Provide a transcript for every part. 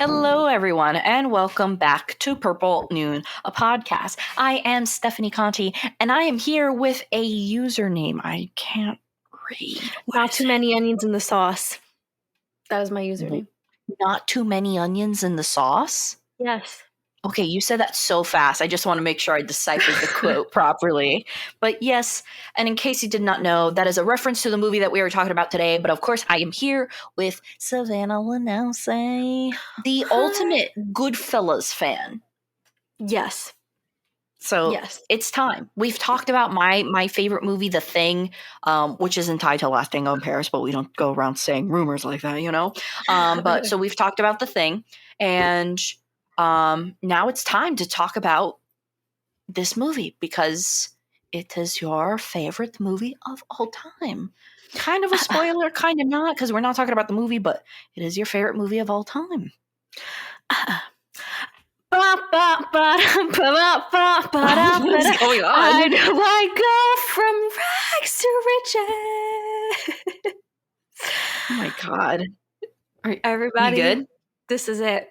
Hello, everyone, and welcome back to Purple Noon, a podcast. I am Stephanie Conti, and I am here with a username I can't read. Not too many onions in the sauce. That is my username. Not too many onions in the sauce? Yes. Okay, you said that so fast. I just want to make sure I deciphered the quote properly. But yes, and in case you did not know, that is a reference to the movie that we were talking about today. But of course, I am here with Savanna Lanausse, the ultimate Goodfellas fan. Yes. So It's time. We've talked about my favorite movie, The Thing, which is entitled Last Tango in Paris, but we don't go around saying rumors like that, you know? But so we've talked about The Thing, and now it's time to talk about this movie because it is your favorite movie of all time. Kind of a spoiler, kind of not, because we're not talking about the movie, but it is your favorite movie of all time. What is going on? I know I go from rags to riches. Oh my God. Everybody, you good? This is it.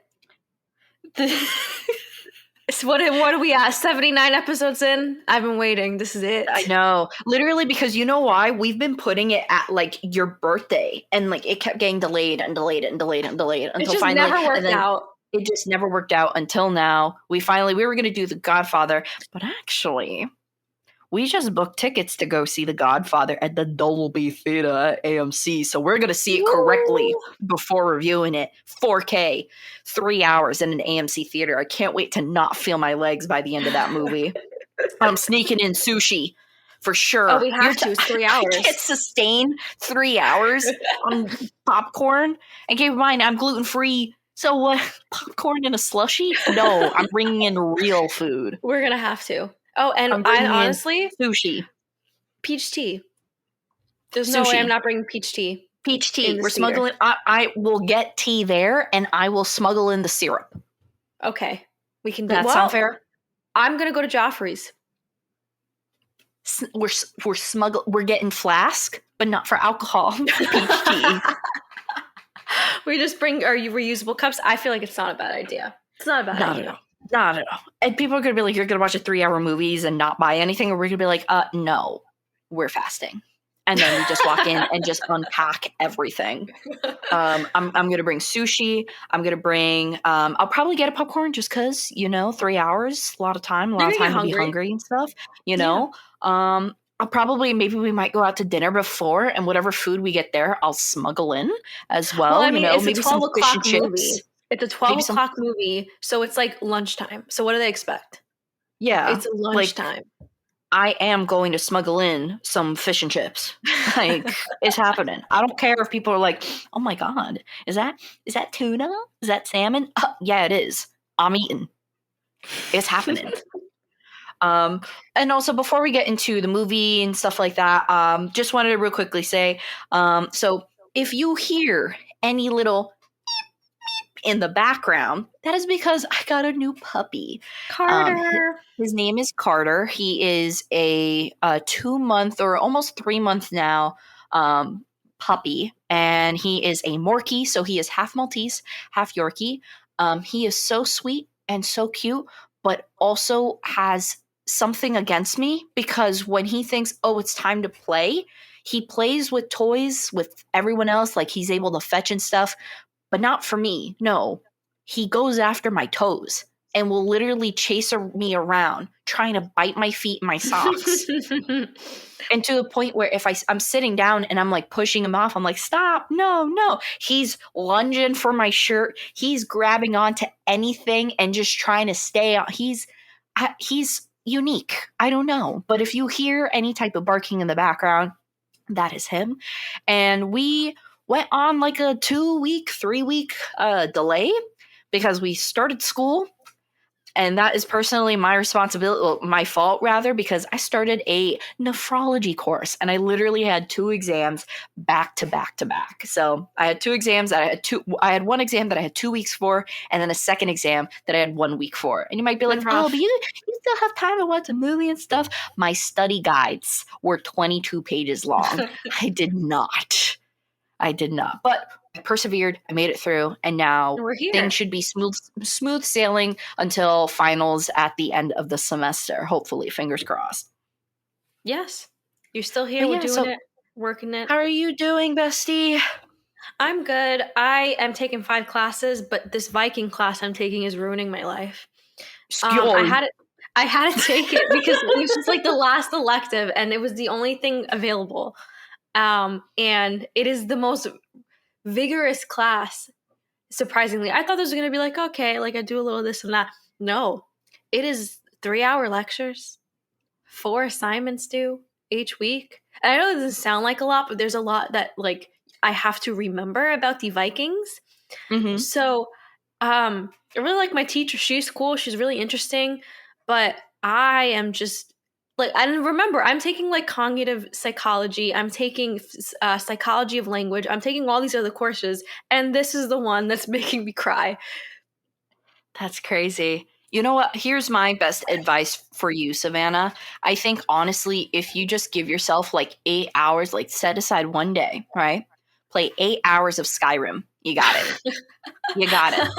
So what are we at? 79 episodes in? I've been waiting. This is it. I know. Literally, because you know why? We've been putting it at like your birthday, and like it kept getting delayed until finally it just never worked out. It just never worked out until now. We were going to do The Godfather, but actually, we just booked tickets to go see The Godfather at the Dolby Theater at AMC. So we're going to see it correctly before reviewing it. 4K, 3 hours in an AMC theater. I can't wait to not feel my legs by the end of that movie. I'm sneaking in sushi for sure. Oh, we have to. It's 3 hours. I can't sustain 3 hours on popcorn. And keep in mind, I'm gluten-free. So what? Popcorn in a slushie? No, I'm bringing in real food. We're going to have to. Oh, and I honestly, sushi. Peach tea. There's no way I'm not bringing peach tea. Peach tea. We're smuggling. I will get tea there, and I will smuggle in the syrup. Okay. We can do that. Sound fair? I'm going to go to Joffrey's. We're getting flask, but not for alcohol. Peach tea. We just bring our reusable cups. I feel like it's not a bad idea. It's not a bad idea. Not at all. And people are going to be like, you're going to watch a 3-hour movies and not buy anything? Or we're going to be like, no, we're fasting. And then we just walk in and just unpack everything. I'm going to bring sushi. I'm going to bring, I'll probably get a popcorn just because, 3 hours, a lot of time to be hungry and stuff, know. I'll probably, maybe we might go out to dinner before, and whatever food we get there, I'll smuggle in as well. Well, I mean, it's maybe a 12 some fish and o'clock movie. chips. It's a 12 o'clock movie, so it's like lunchtime. So what do they expect? Yeah. It's lunchtime. I am going to smuggle in some fish and chips. Like, it's happening. I don't care if people are like, oh my God, is that tuna? Is that salmon? Yeah, it is. I'm eating. It's happening. And also, before we get into the movie and stuff like that, just wanted to real quickly say, so if you hear any little in the background, that is because I got a new puppy. Carter. His name is Carter. He is a 2-month or almost 3-month now puppy, and he is a Morkie, so he is half Maltese, half Yorkie. He is so sweet and so cute, but also has something against me because when he thinks, oh, it's time to play, he plays with toys with everyone else, like he's able to fetch and stuff. But not for me. No, he goes after my toes and will literally chase me around, trying to bite my feet and my socks. And to the point where if I'm sitting down and I'm like pushing him off, I'm like, stop, no. He's lunging for my shirt. He's grabbing onto anything and just trying to stay on. He's unique. I don't know. But if you hear any type of barking in the background, that is him. And we went on like a 2-week, 3-week delay because we started school, and that is personally my responsibility, well, my fault rather, because I started a nephrology course and I literally had 2 exams back to back to back. So I had 2 exams that I had 1 exam that I had 2 weeks for, and then a second exam that I had 1 week for. And you might be like, oh, but you still have time to watch a movie and stuff. My study guides were 22 pages long. I did not. I did not. But I persevered. I made it through. And now We're things here. should be smooth sailing until finals at the end of the semester. Hopefully, fingers crossed. Yes. You're still here. But We're yeah, doing so it. Working it. how are you doing, bestie? I'm good. I am taking 5 classes, but this Viking class I'm taking is ruining my life. I Skjold. had it. I had to take it because it was just like the last elective, and it was the only thing available. And it is the most vigorous class. Surprisingly, I thought this was gonna be like, okay, like I do a little this and that. No, it is 3-hour lectures, 4 assignments due each week. And I know it doesn't sound like a lot, but there's a lot that like I have to remember about the Vikings. Mm-hmm. So, I really like my teacher. She's cool. She's really interesting. But I am just like, I don't remember. I'm taking like cognitive psychology. I'm taking psychology of language. I'm taking all these other courses. And this is the one that's making me cry. That's crazy. You know what? Here's my best advice for you, Savanna. I think honestly, if you just give yourself like 8 hours, like set aside one day, right? Play 8 hours of Skyrim. You got it. You got it.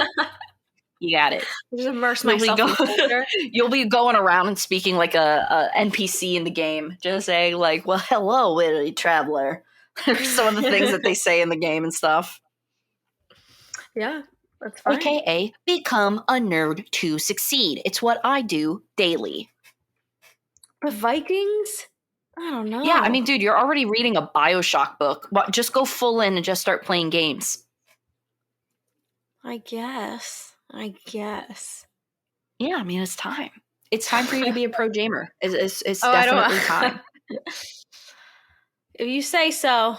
You got it. Just immerse You'll be myself in the culture. you'll be going around and speaking like a NPC in the game, just saying like, "Well, hello, witty traveler." Some of the things that they say in the game and stuff. Yeah, that's fine. AKA, become a nerd to succeed. It's what I do daily. But Vikings? I don't know. Yeah, I mean, dude, you're already reading a BioShock book. Just go full in and just start playing games. I guess. Yeah, I mean, it's time. It's time for you to be a pro gamer. It's I definitely don't. time. If you say so.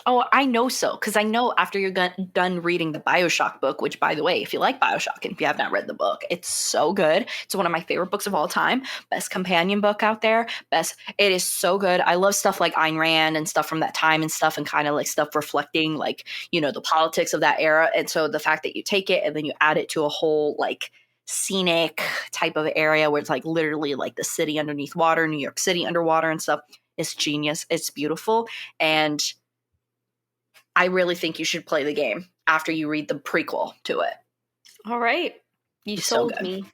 Oh, I know so, because I know after you're done reading the BioShock book, which, by the way, if you like BioShock and if you have not read the book, it's so good. It's one of my favorite books of all time. Best companion book out there. It is so good. I love stuff like Ayn Rand and stuff from that time and stuff, and kind of like stuff reflecting like, you know, the politics of that era. And so the fact that you take it and then you add it to a whole like scenic type of area where it's like literally like the city underneath water, New York City underwater and stuff, it's genius. It's beautiful. And I really think you should play the game after you read the prequel to it. All right. You It's sold so good. me.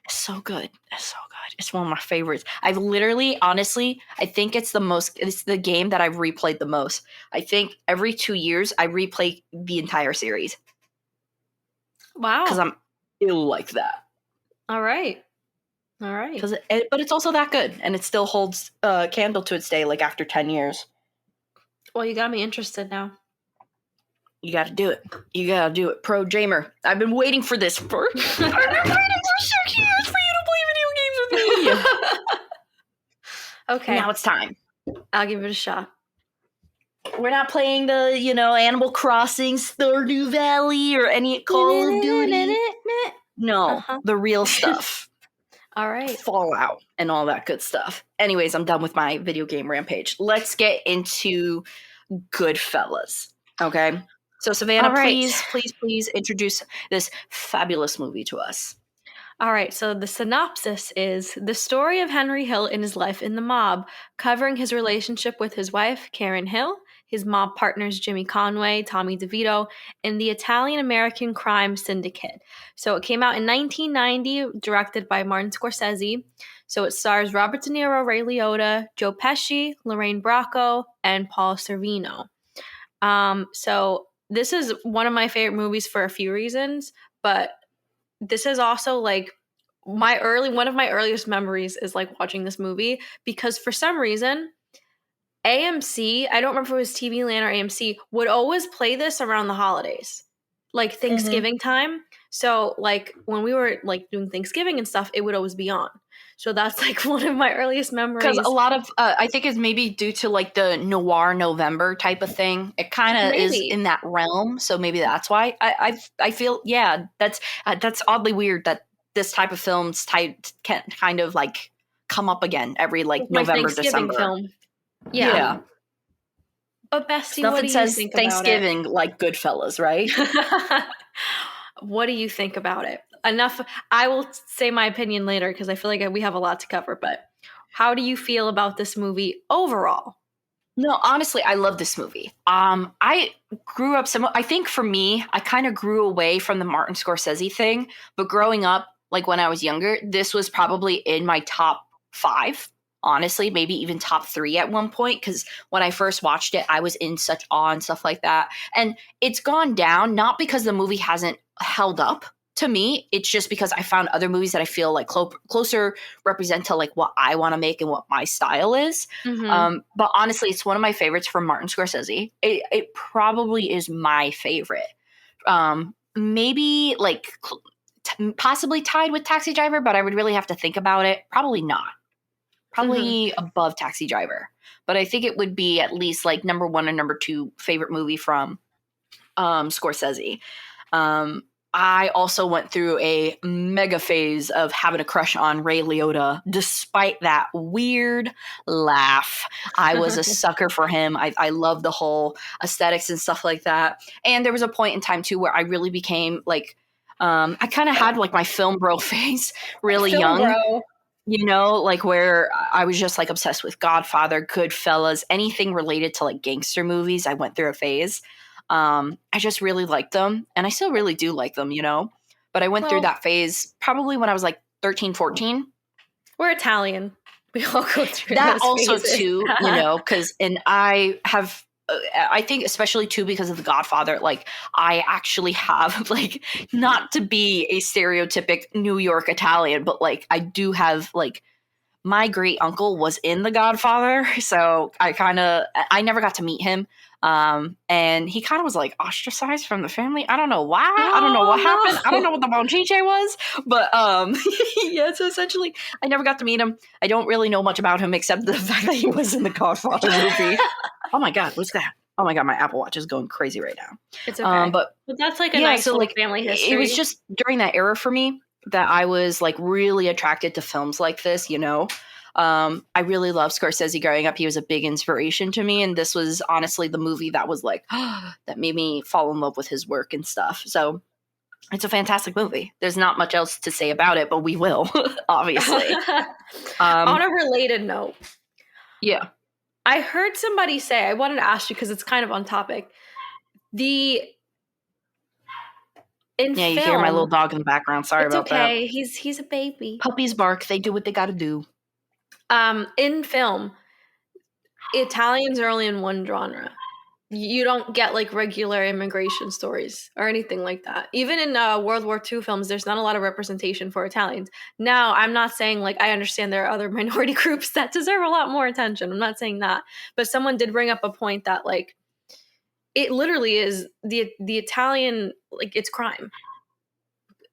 It's so good. It's so good. It's one of my favorites. I've literally, honestly, I think it's the game that I've replayed the most. I think every 2 years I replay the entire series. Wow. Because I'm ill like that. All right. But it's also that good. And it still holds candle to its day like after 10 years. Well, you got me interested now. You got to do it. You got to do it. Pro Jamer. I've been waiting for this I've been waiting for 6 years for you to play video games with me. Okay. Now it's time. I'll give it a shot. We're not playing the, Animal Crossing, Stardew Valley, or any Call of Duty. No, the real stuff. All right. Fallout and all that good stuff. Anyways, I'm done with my video game rampage. Let's get into Goodfellas. Okay? So, Savanna, right. please introduce this fabulous movie to us. All right, so the synopsis is the story of Henry Hill in his life in the mob, covering his relationship with his wife, Karen Hill, his mob partners, Jimmy Conway, Tommy DeVito, and the Italian-American crime syndicate. So it came out in 1990, directed by Martin Scorsese. So it stars Robert De Niro, Ray Liotta, Joe Pesci, Lorraine Bracco, and Paul Sorvino. So this is one of my favorite movies for a few reasons, but this is also like one of my earliest memories is like watching this movie because for some reason AMC, I don't remember if it was TV Land or AMC, would always play this around the holidays, like Thanksgiving time. So like when we were like doing Thanksgiving and stuff, it would always be on. So that's like one of my earliest memories. Because a lot of, I think it's maybe due to like the noir November type of thing. It kind of is in that realm. So maybe that's why I feel, yeah, that's oddly weird that this type of films can kind of like come up again every like November, December. Film. Yeah. But Bestie, what do you think about it? Thanksgiving like Goodfellas, right? What do you think about it? Enough. I will say my opinion later because I feel like we have a lot to cover. But how do you feel about this movie overall? No, honestly, I love this movie. I grew up I think for me, I kind of grew away from the Martin Scorsese thing, but growing up, like when I was younger, this was probably in my top 5. Honestly, maybe even top 3 at one point, because when I first watched it, I was in such awe and stuff like that. And it's gone down, not because the movie hasn't held up to me. It's just because I found other movies that I feel like closer represent to like what I want to make and what my style is. Mm-hmm. But honestly, it's one of my favorites from Martin Scorsese. It probably is my favorite. Maybe like possibly tied with Taxi Driver, but I would really have to think about it. Probably not. Mm-hmm. Probably above Taxi Driver. But I think it would be at least like number 1 and number 2 favorite movie from Scorsese. I also went through a mega phase of having a crush on Ray Liotta, despite that weird laugh. I was a sucker for him. I love the whole aesthetics and stuff like that. And there was a point in time too where I really became like, I kind of had like my film bro phase really Film young, bro. you know, like where I was just like obsessed with Godfather, Goodfellas, anything related to like gangster movies. I went through a phase. I just really liked them, and I still really do like them, you know. But I went through Well, that phase probably when I was like 13, 14. we're Italian. We all go through That those also phases. too, you know, because and I have. I think especially too because of The Godfather, like I actually have like not to be a stereotypic New York Italian, but like I do have like my great uncle was in The Godfather, so I never got to meet him. And he kind of was like ostracized from the family. I don't know why. I don't know what happened. I don't know Oh what the Bonchiche was, but yeah. So essentially, I never got to meet him. I don't really know much about him except the fact that he was in the Godfather movie. no! Oh my god, what's that? Oh my god, my Apple Watch is going crazy right now. It's okay. But But that's like a yeah, nice so little like family it was history. just during that era for me that I was like really attracted to films like this, you know. I really loved Scorsese growing up. He was a big inspiration to me, and this was honestly the movie that was like that made me fall in love with his work and stuff. So it's a fantastic movie. There's not much else to say about it, but we will obviously. On Um, a related note, yeah, I heard somebody say, I wanted to ask you because it's kind of on topic. The in yeah. You hear my little film, dog in the background. Sorry it's about that. okay. He's a baby. Puppies bark. They do what they got to do. In film, Italians are only in one genre. You don't get like regular immigration stories or anything like that. Even in World War II films, there's not a lot of representation for Italians. Now, I'm not saying like I understand there are other minority groups that deserve a lot more attention. I'm not saying that, but someone did bring up a point that like it literally is the Italian, like it's crime.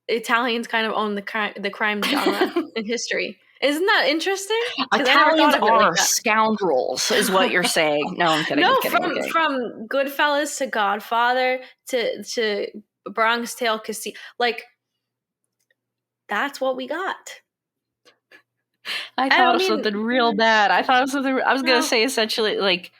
Italians kind of own the crime genre in history. Isn't that interesting? Because I never Italians thought of it like are that. scoundrels, is what you're saying. No, I'm kidding. I'm No, kidding. I'm kidding. from Goodfellas to Godfather to Bronx Tale Casino, like that's what we got. I I thought don't of mean something real bad. I thought of something. I was gonna no. say essentially like,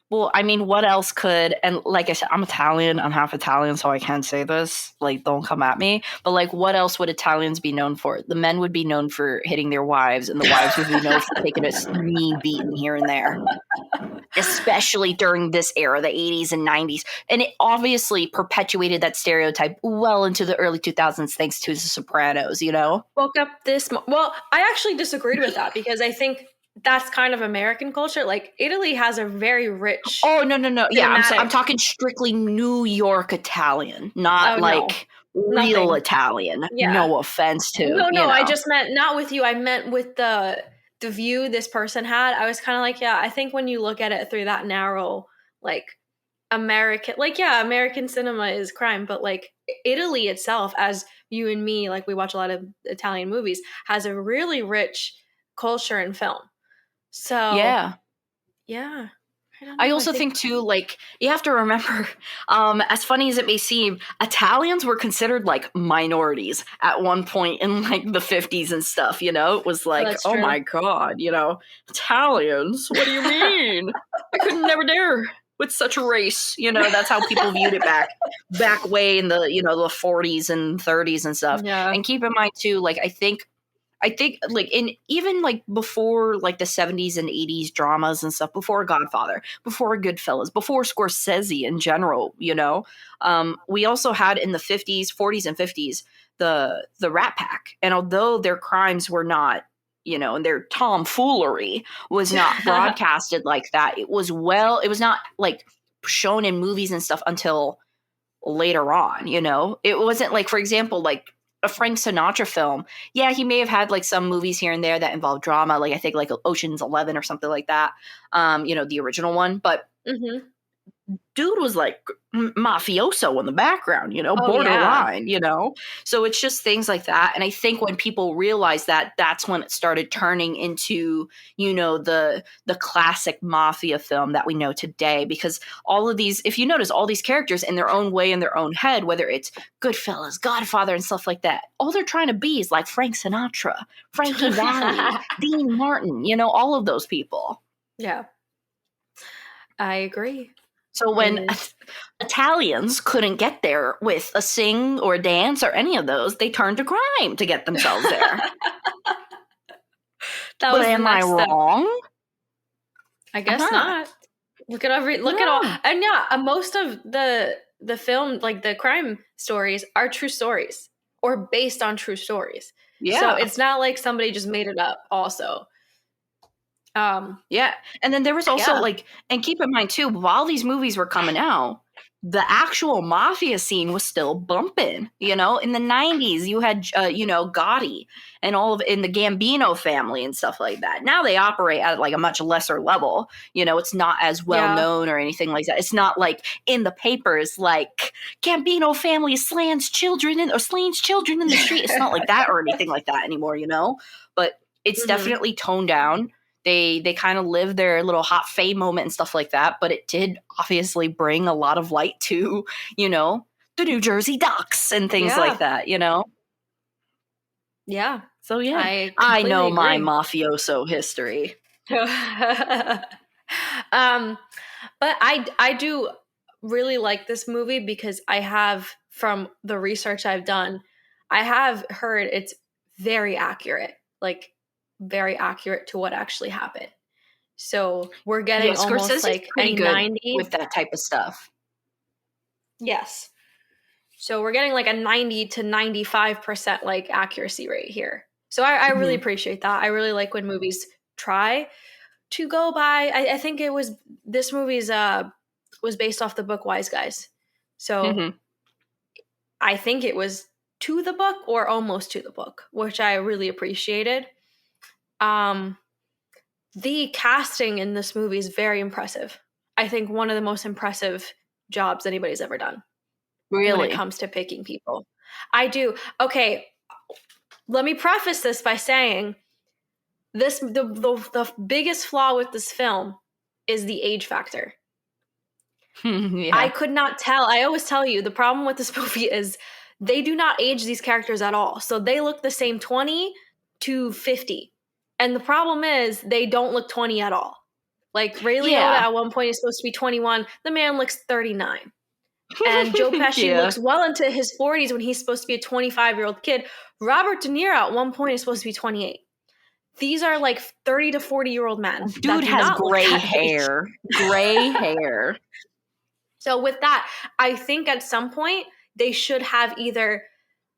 well, I mean, what else could? And like I said, I'm Italian. I'm half Italian, so I can say this. Like, don't come at me. But like, what else would Italians be known for? The men would be known for hitting their wives, and the wives would be known for taking a mean beating here and there. Especially during this era, the 80s and 90s. And it obviously perpetuated that stereotype well into the early 2000s thanks to The Sopranos, you know? Woke up well, I actually disagreed with that because I think that's kind of American culture. Like Italy has a very rich Oh, no, no, no. Yeah, I'm cinematic. talking strictly New York Italian, Oh not no, like real nothing. Italian. Yeah. No offense to, No, you no, I know. just meant not with you. I meant with the view this person had. I was kind of like, yeah, I think when you look at it through that narrow, like American, like yeah, American cinema is crime, but like Italy itself, as you and me, like we watch a lot of Italian movies, has a really rich culture in film. So Yeah. yeah, I don't I know. I also think think too, like you have to remember, as funny as it may seem, Italians were considered like minorities at one point in like the 50s and stuff. You know, it was like, that's oh true. my god, you know, Italians. What do you mean? I could never dare with such a race. You know, that's how people viewed it back way in the the 40s and 30s and stuff. Yeah. And keep in mind too, like I think I think like even like before like the 70s and 80s dramas and stuff, before Godfather, before Goodfellas, before Scorsese in general, we also had in the 50s, 40s and 50s the Rat Pack. And although their crimes were not, and their tomfoolery was not broadcasted like that, it was not like shown in movies and stuff until later on, It wasn't like, for example, like a Frank Sinatra film. Yeah, he may have had like some movies here and there that involve drama, like I think like Ocean's 11 or something like that. The original one, but Mm-hmm. dude was like mafioso in the background, Oh, yeah. borderline, So it's just things like that. And I think when people realize that, that's when it started turning into, the classic mafia film that we know today. Because all of these, if you notice, all these characters in their own way, in their own head, whether it's Goodfellas, Godfather, and stuff like that, all they're trying to be is like Frank Sinatra, Frankie Valli, Dean Martin, all of those people. Yeah. I agree. So when Italians couldn't get there with a sing or a dance or any of those, they turned to crime to get themselves there. But am I wrong? I guess not. Look at all, and most of the film, like the crime stories, are true stories or based on true stories. Yeah. So it's not like somebody just made it up. Also. Yeah. And then there was also like, and keep in mind too, while these movies were coming out, the actual mafia scene was still bumping, in the 90s you had, Gotti and in the Gambino family and stuff like that. Now they operate at like a much lesser level. It's not as well known or anything like that. It's not like in the papers, like Gambino family slams children in the street. It's not like that or anything like that anymore, but it's definitely toned down. They kind of live their little hot fame moment and stuff like that, but it did obviously bring a lot of light to, the New Jersey Ducks and things like that, Yeah. So yeah, I know agree. My mafioso history. But I do really like this movie because I have, from the research I've done, I have heard it's very accurate, like very accurate to what actually happened. So we're getting almost like a 90 with that type of stuff. Yes. So we're getting like a 90 to 95% like accuracy rate here. So I really appreciate that. I really like when movies try to go by. I think this movie's was based off the book Wise Guys. So I think it was to the book or almost to the book, which I really appreciated. The casting in this movie is very impressive. I think one of the most impressive jobs anybody's ever done. Really? When it comes to picking people. I do. Okay, let me preface this by saying the biggest flaw with this film is the age factor. I could not tell. I always tell you, the problem with this movie is they do not age these characters at all. So they look the same 20 to 50. And the problem is they don't look 20 at all. Like Ray Liotta at one point is supposed to be 21. The man looks 39. And Joe Pesci looks well into his 40s when he's supposed to be a 25-year-old kid. Robert De Niro at one point is supposed to be 28. These are like 30 to 40-year-old men. Dude has gray hair. Gray hair. So with that, I think at some point they should have either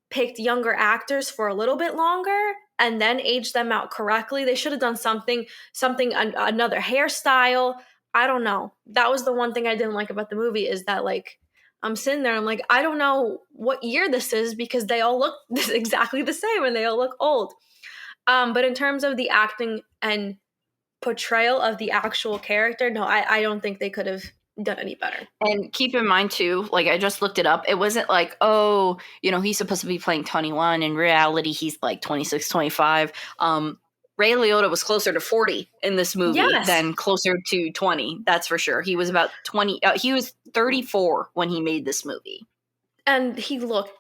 picked younger actors for a little bit longer and then aged them out correctly. They should have done something, another hairstyle. I don't know. That was the one thing I didn't like about the movie, is that like, I'm sitting there, I'm like, I don't know what year this is because they all look exactly the same and they all look old. But in terms of the acting and portrayal of the actual character, no, I don't think they could have done any better. And keep in mind too, like I just looked it up, it wasn't like, oh, he's supposed to be playing 21. In reality, he's like 26, 25. Ray Liotta was closer to 40 in this movie than closer to 20. That's for sure. He was about 20. He was 34 when he made this movie. And he looked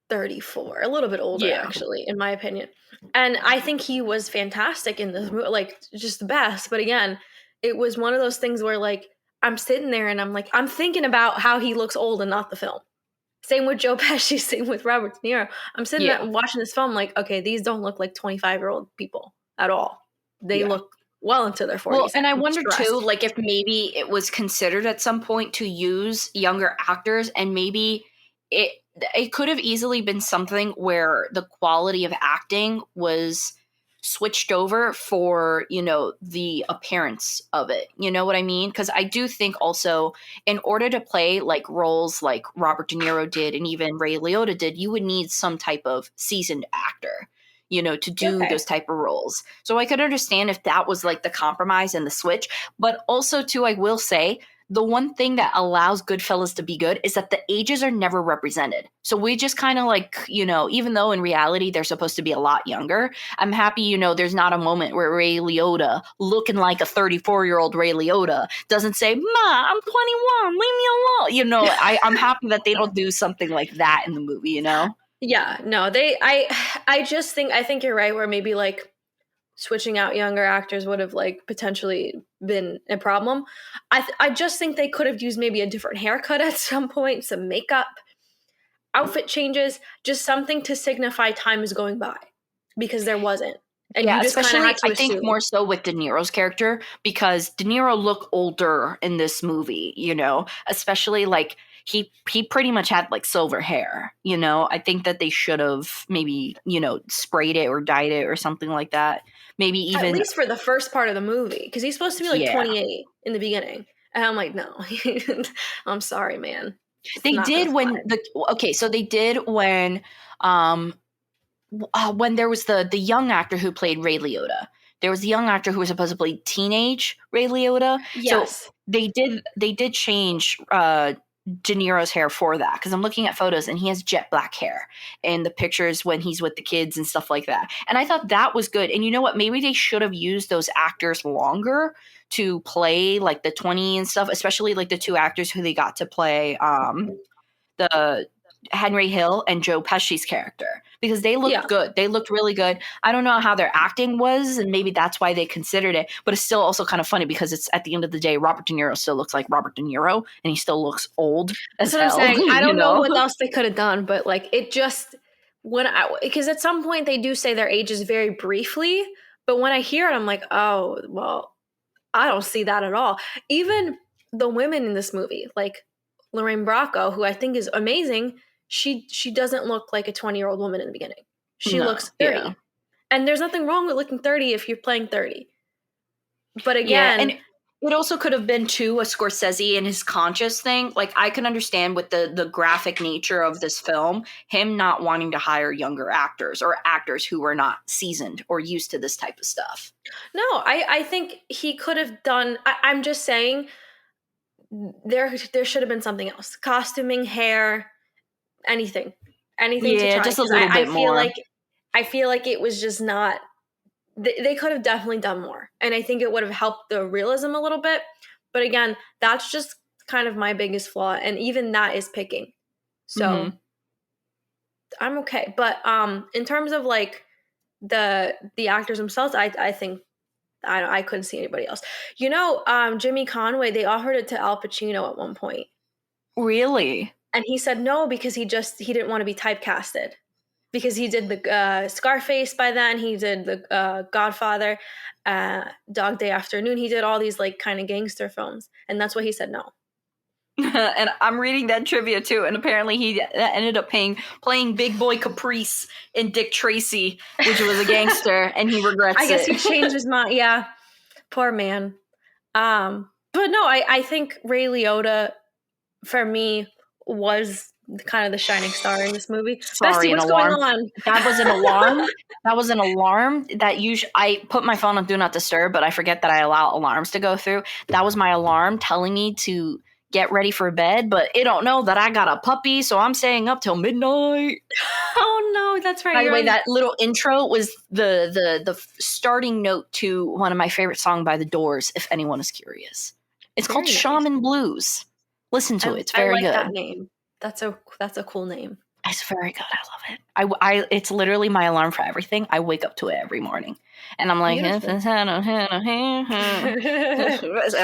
34, a little bit older, actually, in my opinion. And I think he was fantastic in this movie, like just the best. But again, it was one of those things where like, I'm sitting there and I'm like, I'm thinking about how he looks old and not the film. Same with Joe Pesci, same with Robert De Niro. I'm sitting there Yeah. watching this film like, okay, these don't look like 25-year-old people at all. They Yeah. look well into their Well, 40s. and I I'm wonder too, stressed. like if maybe it was considered at some point to use younger actors, and maybe it it could have easily been something where the quality of acting was switched over for, the appearance of it. You know what I mean? Because I do think also, in order to play like roles like Robert De Niro did and even Ray Liotta did, you would need some type of seasoned actor, to do Okay. those type of roles. So I could understand if that was like the compromise and the switch. But also too, I will say, the one thing that allows Goodfellas to be good is that the ages are never represented. So we just kind of like, even though in reality they're supposed to be a lot younger, I'm happy, there's not a moment where Ray Liotta, looking like a 34-year-old Ray Liotta, doesn't say, "Ma, I'm 21, leave me alone." I'm happy that they don't do something like that in the movie, Yeah, no, I think you're right, where maybe like switching out younger actors would have like potentially been a problem. I just think they could have used maybe a different haircut at some point, some makeup, outfit changes, just something to signify time is going by, because there wasn't. And Yeah, you just kind of especially had to I think assume. more so with De Niro's character, because De Niro looked older in this movie, especially like he pretty much had like silver hair, I think that they should have maybe, sprayed it or dyed it or something like that. Maybe At even least for the first part of the movie, because he's supposed to be like yeah. 28 in the beginning. And I'm like, no, I'm sorry, man. It's They not going did to when fly. the okay, so they did um when there was the young actor who played Ray Liotta. There was the young actor who was supposed to play teenage Ray Liotta. So Yes. they did change De Niro's hair for that, because I'm looking at photos and he has jet black hair in the pictures when he's with the kids and stuff like that. And I thought that was good. And you know what? Maybe they should have used those actors longer to play like the 20 and stuff, especially like the two actors who they got to play the Henry Hill and Joe Pesci's character, because they Yeah. looked good. They looked really good. I don't know how their acting was, and maybe that's why they considered it. But it's still also kind of funny because it's at the end of the day, Robert De Niro still looks like Robert De Niro, and he still looks old That's as what I'm hell. saying. I don't know what else they could have done, but like it just because at some point they do say their ages very briefly, but when I hear it, I'm like, oh, well, I don't see that at all. Even the women in this movie, like Lorraine Bracco, who I think is amazing, she doesn't look like a 20-year-old woman in the beginning. She No, looks yeah, 30. And there's nothing wrong with looking 30 if you're playing 30. But yeah, and again, it also could have been too a Scorsese and his conscious thing. Like I can understand with the graphic nature of this film, him not wanting to hire younger actors or actors who were not seasoned or used to this type of stuff. no, I think he could have done. I'm just saying there should have been something else: costuming, hair, anything, anything to Yeah, try. just a Because little bit more. I feel like it was just not. They could have definitely done more, and I think it would have helped the realism a little bit. But again, that's just kind of my biggest flaw, and even that is picking. So Hmm. I'm okay. But in terms of like the actors themselves, I think I couldn't see anybody else. Jimmy Conway, they offered it to Al Pacino at one point, Really? and he said no because he didn't want to be typecasted, because he did the Scarface by then, he did the Godfather, Dog Day Afternoon, he did all these like kind of gangster films, and that's why he said no. And I'm reading that trivia too, and apparently he ended up playing Big Boy Caprice in Dick Tracy, which was a gangster, and he I regrets guess he it. changed his mind. Yeah, poor man. But no, I think Ray Liotta for me was kind of the shining star in this movie. Bestie, Sorry, an what's going alarm. on? That was an alarm. That was an alarm that usually I put my phone on Do Not Disturb, but I forget that I allow alarms to go through. That was my alarm telling me to get ready for bed, but it don't know that I got a puppy, so I'm staying up till midnight. Oh no, that's right. By the You're way, on. that little intro was the starting note to one of my favorite songs by The Doors, if anyone is curious. It's called Very nice. Shaman Blues. Listen to it. It's I very like good. that name. That's a cool name. It's very good. I love it. It's literally my alarm for everything. I wake up to it every morning, and I'm like, and Beautiful.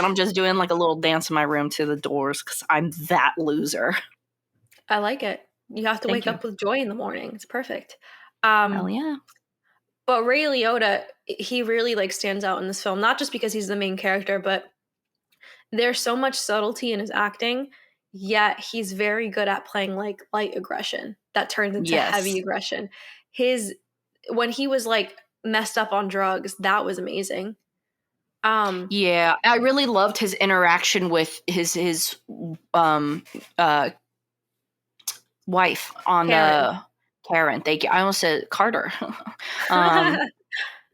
I'm just doing like a little dance in my room to The Doors because I'm that loser. I like it. You have to Thank wake you. up with joy in the morning. It's perfect. Hell yeah. But Ray Liotta, he really like stands out in this film, not just because he's the main character, but there's so much subtlety in his acting, yet he's very good at playing like light aggression that turns into heavy Yes. aggression. His when he was like messed up on drugs, that was amazing. Yeah, I really loved his interaction with his uh wife on Karen. the Karen. Thank you. I almost said Carter. um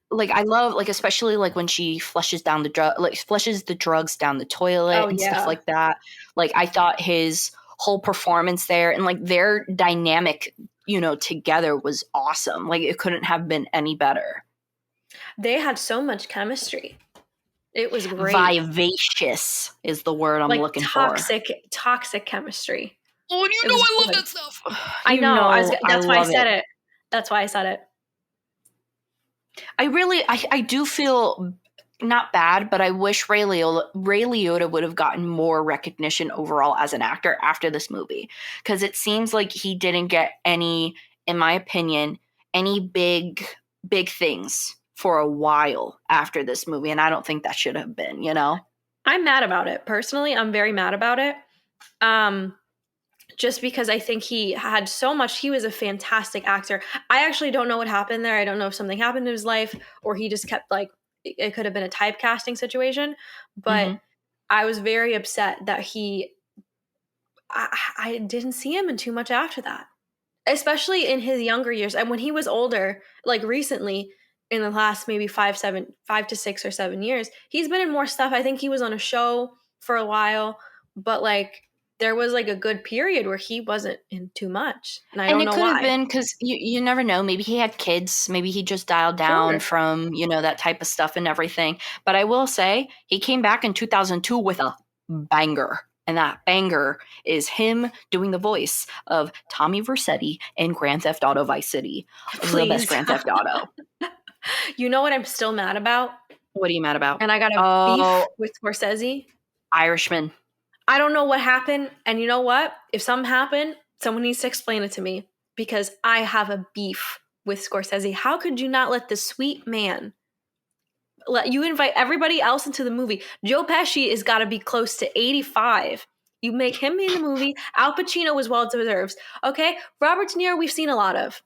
like I love like especially like when she flushes down the flushes the drugs down the toilet Oh and stuff yeah. like that. Like I thought his whole performance there and like their dynamic, together was awesome. Like it couldn't have been any better. They had so much chemistry. It was great. Vivacious is the word I'm Like looking for. toxic chemistry. Oh, and It was I love good. that stuff. I know. I That's why I love said it. it. That's why I said it. I do feel not bad, but I wish Ray Liotta would have gotten more recognition overall as an actor after this movie, because it seems like he didn't get any, in my opinion, any big things for a while after this movie, and I don't think that should have been. I'm mad about it. Personally, I'm very mad about it. Just because I think he had so much. He was a fantastic actor. I actually don't know what happened there. I don't know if something happened in his life or he just kept like it could have been a typecasting situation. But Mm-hmm. I was very upset that I didn't see him in too much after that, especially in his younger years. And when he was older, like recently, in the last maybe 5 to 6 or 7 years, he's been in more stuff. I think he was on a show for a while, but like there was like a good period where he wasn't in too much, and I And don't it know could have why. been because you never know. Maybe he had kids. Maybe he just dialed down Sure. from, that type of stuff and everything. But I will say he came back in 2002 with a banger. And that banger is him doing the voice of Tommy Vercetti in Grand Theft Auto Vice City. The best Please. Grand Theft Auto. You know what I'm still mad about? What are you mad about? And I got a beef Oh, with Scorsese. Irishman. I don't know what happened. And you know what? If something happened, someone needs to explain it to me because I have a beef with Scorsese. How could you not let the sweet man let you invite everybody else into the movie? Joe Pesci has got to be close to 85. You make him in the movie. Al Pacino was well deserved. Okay. Robert De Niro, we've seen a lot of.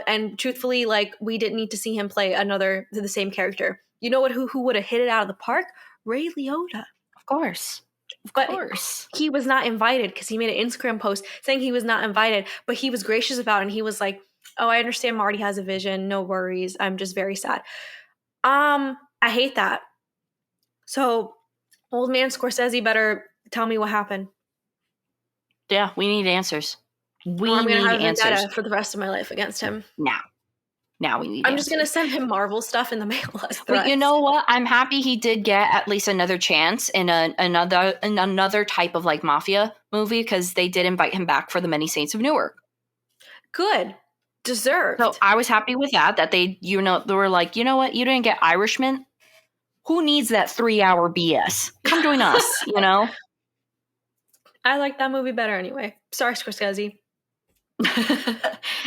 And truthfully, like we didn't need to see him play the same character. You know what? Who would have hit it out of the park? Ray Liotta. Of course. Of But course. he was not invited because he made an Instagram post saying he was not invited, but he was gracious about it. And he was like, "Oh, I understand Marty has a vision. No worries. I'm just very sad." I hate that. So, old man Scorsese better tell me what happened, Yeah, we need answers. or We I'm gonna need have a answers. vendetta for the rest of my life against him. Now we need I'm just gonna answers. send him Marvel stuff in the mail as But you threats. know what? I'm happy he did get at least another chance in another type of like mafia movie, because they did invite him back for the Many Saints of Newark. Good, So deserved. I was happy with that. That they were like, you know what? You didn't get Irishman. Who needs that 3-hour BS? Come join us. I like that movie better anyway. Sorry, Scorsese.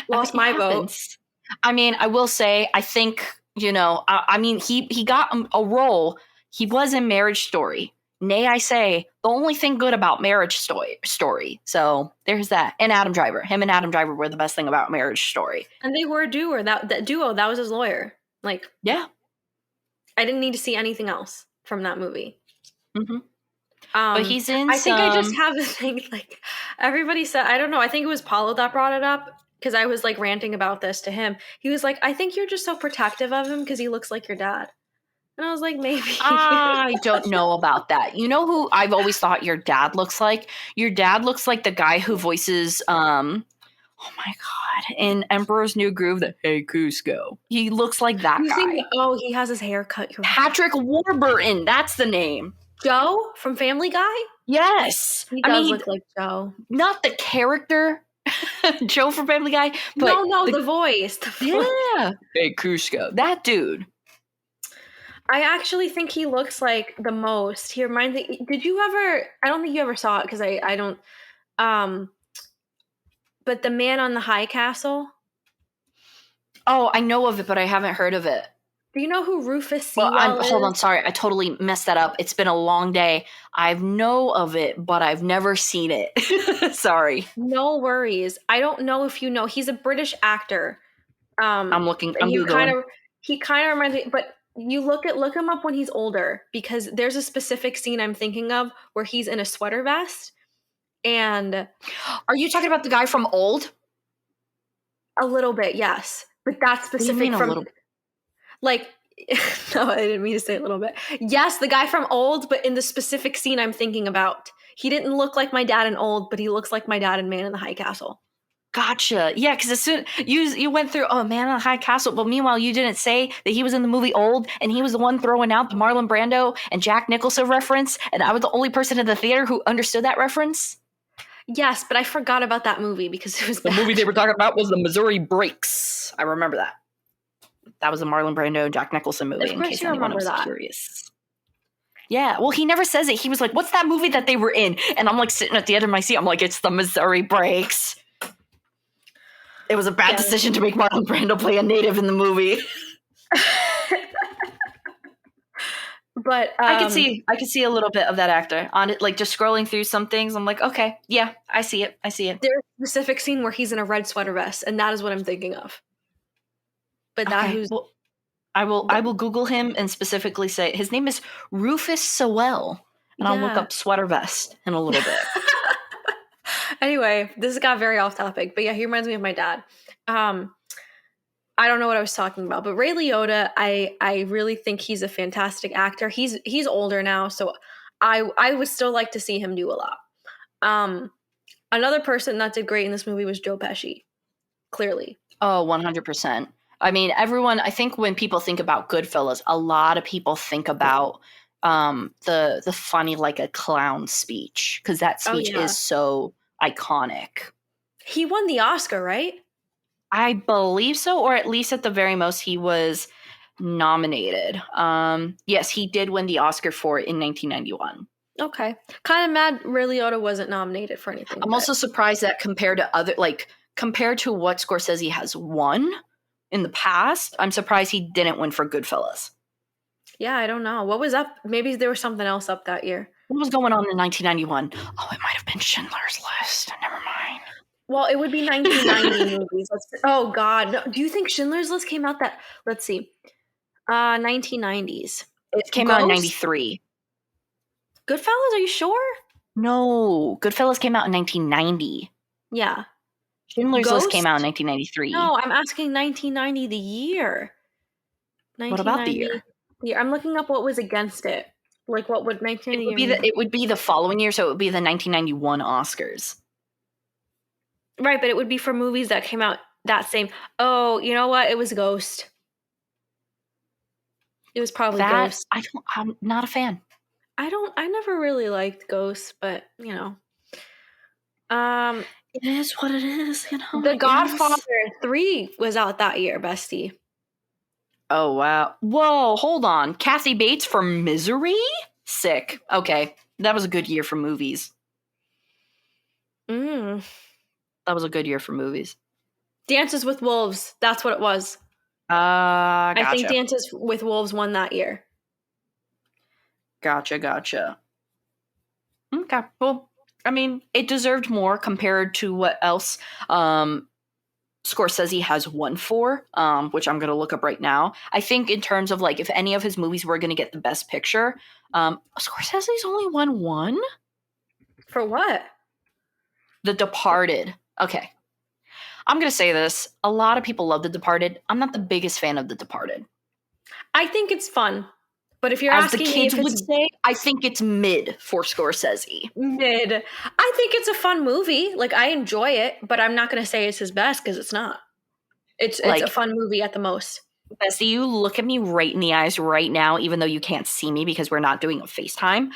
Lost It my vote. happens. I mean, I will say, I think, I mean, he got a role. He was in Marriage Story. Nay, I say, the only thing good about Marriage Story. So there's that. And Adam Driver. Him and Adam Driver were the best thing about Marriage Story. And they were a duo. That duo, that was his lawyer. Like, Yeah. I didn't need to see anything else from that movie. Mm-hmm. But he's in I think I just some. have this thing, like, everybody said, I don't know, I think it was Paulo that brought it up, because I was, like, ranting about this to him. He was like, I think you're just so protective of him because he looks like your dad. And I was like, maybe. I don't know about that. You know who I've always thought your dad looks like? Your dad looks like the guy who voices oh my god, in Emperor's New Groove, the Hey Cusco. He looks like that You think, guy. oh, he has his hair cut. You're right. Patrick Warburton, that's the name. Joe from Family Guy? Yes. He I does mean, look like Joe. not the character, Joe from Family Guy, but No, the voice. yeah. Hey Cusco, that dude. I actually think he looks like the most. He reminds me. Did you ever? I don't think you ever saw it because I don't. Um, But The Man on the High Castle. Oh, I know of it, but I haven't heard of it. Do you know who Rufus Well, Sewell hold is? on, sorry, I totally messed that up. It's been a long day. I know of it, but I've never seen it. Sorry. No worries. I don't know if you know. He's a British actor. I'm looking. And I'm googling. he kind of reminds me, but you look him up when he's older, because there's a specific scene I'm thinking of where he's in a sweater vest, and Are you talking about the guy from Old? a little bit, yes, but that's What do you specific mean a from little? like no, I didn't mean to say a little bit. Yes, the guy from Old, but in the specific scene I'm thinking about, he didn't look like my dad in Old, but he looks like my dad in Man in the High Castle. Gotcha. Yeah, because as soon you went through, oh Man on the High Castle, but meanwhile you didn't say that he was in the movie Old, and he was the one throwing out the Marlon Brando and Jack Nicholson reference, and I was the only person in the theater who understood that reference. Yes, but I forgot about that movie because it was The bad. movie they were talking about was The Missouri Breaks. I remember that. That was a Marlon Brando and Jack Nicholson movie, Of in course case you anyone remember was that. curious. Yeah, well, he never says it. He was like, what's that movie that they were in? And I'm like sitting at the end of my seat. I'm like, it's The Missouri Breaks. It was a bad decision to make Marlon Brando play a native in the movie. But I could see a little bit of that actor on it, like just scrolling through some things. I'm like, okay, yeah, I see it. there's a specific scene where he's in a red sweater vest, and that is what I'm thinking of. But that Okay, who's well, I will Google him and specifically say his name is Rufus Sewell, and I'll look yeah. up sweater vest in a little bit. Anyway, this got very off topic, but yeah, he reminds me of my dad. I don't know what I was talking about, but Ray Liotta, I really think he's a fantastic actor. He's older now, so I would still like to see him do a lot. Another person that did great in this movie was Joe Pesci. Clearly. Oh, 100%. I mean, everyone, I think when people think about Goodfellas, a lot of people think about the funny like a clown speech, because that speech is so iconic. He won the Oscar, right? I believe so, or at least at the very most, he was nominated. Yes, he did win the Oscar for it in 1991. Okay. Kind of mad Ray Liotta wasn't nominated for anything. I'm also surprised that compared to what Scorsese has won in the past, I'm surprised he didn't win for Goodfellas. Yeah, I don't know. What was up? Maybe there was something else up that year. What was going on in 1991? Oh, it might have been Schindler's List. Never mind. Well, it would be 1990 movies. Oh God, no, do you think Schindler's List came out that? Let's see, 1990s. It came out in 93. Goodfellas? Are you sure? No, Goodfellas came out in 1990. Yeah. Schindler's List came out in 1993. No, I'm asking 1990, the year. What about the year? I'm looking up what was against it. Like what would 1990? It would be the following year, so it would be the 1991 Oscars. Right, but it would be for movies that came out that same. Oh, you know what? It was Ghost. It was probably Ghost. I'm not a fan. I never really liked Ghost, but you know. It is what it is, you know. The Godfather 3 was out that year, bestie. Oh wow. Whoa, hold on. Kathy Bates for Misery? Sick. Okay. That was a good year for movies. That was a good year for movies. Dances with Wolves. That's what it was. Gotcha. I think Dances with Wolves won that year. Gotcha. Okay. Well, I mean, it deserved more compared to what else Scorsese has won for, which I'm going to look up right now. I think in terms of like if any of his movies were going to get the Best Picture, Scorsese's only won one. For what? The Departed. Okay. I'm going to say this. A lot of people love The Departed. I'm not the biggest fan of The Departed. I think it's fun. But if you're As asking the kids would say, I think it's mid for Scorsese. Mid. I think it's a fun movie. Like, I enjoy it, but I'm not going to say it's his best because it's not. It's like, a fun movie at the most. Bessie, you look at me right in the eyes right now, even though you can't see me because we're not doing a FaceTime.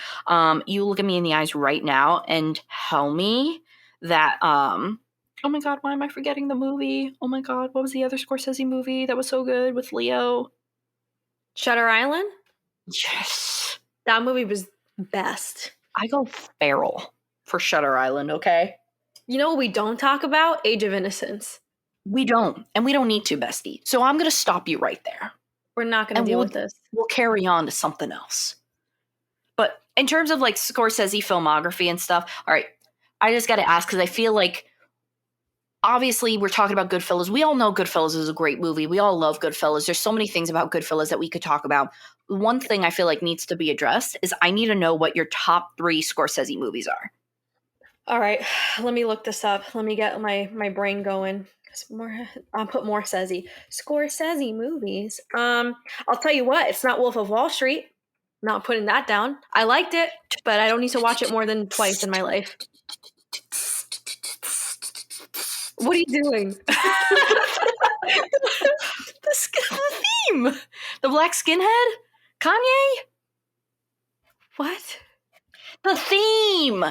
You look at me in the eyes right now and tell me that, oh my God, why am I forgetting the movie? Oh my God, what was the other Scorsese movie that was so good with Leo? Shutter Island? Yes. That movie was best. I go feral for Shutter Island, okay? You know what we don't talk about? Age of Innocence. We don't, and we don't need to, bestie. So I'm going to stop you right there. We're not going to And deal with this. we'll carry on to something else. But in terms of like Scorsese filmography and stuff, all right, I just got to ask because I feel like obviously we're talking about Goodfellas. We all know Goodfellas is a great movie. We all love Goodfellas. There's so many things about Goodfellas that we could talk about. One thing I feel like needs to be addressed is I need to know what your top 3 Scorsese movies are. All right, let me look this up. Let me get my brain going. I'll put more Scorsese movies. I'll tell you what, it's not Wolf of Wall Street. Not putting that down. I liked it, but I don't need to watch it more than twice in my life. What are you doing? The theme. The black skinhead? Kanye? What? The theme.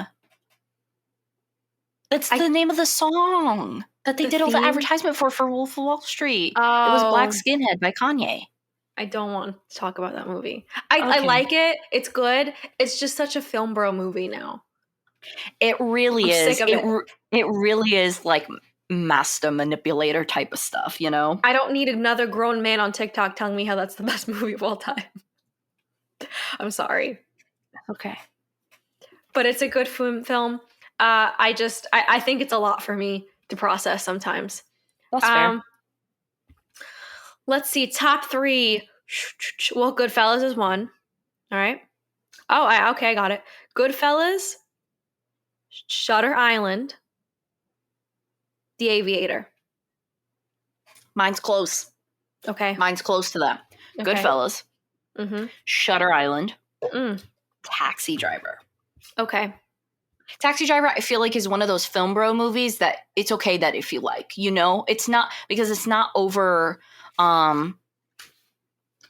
That's the name of the song that they did all the advertisement for Wolf of Wall Street. Oh. It was Black Skinhead by Kanye. I don't want to talk about that movie. I like it. It's good. It's just such a film bro movie now. It really is. Sick of it. It really is like master manipulator type of stuff, you know? I don't need another grown man on TikTok telling me how that's the best movie of all time. I'm sorry. Okay. But it's a good film. I think it's a lot for me to process sometimes. That's fair. Let's see. Top 3. Well, Goodfellas is 1. All right. Oh, okay. I got it. Goodfellas, Shutter Island, The Aviator. Mine's close. Okay. Mine's close to that. Okay. Goodfellas, Shutter Island, Taxi Driver. Okay. Taxi Driver, I feel like, is one of those film bro movies that it's okay that if you like, you know, it's not because it's not over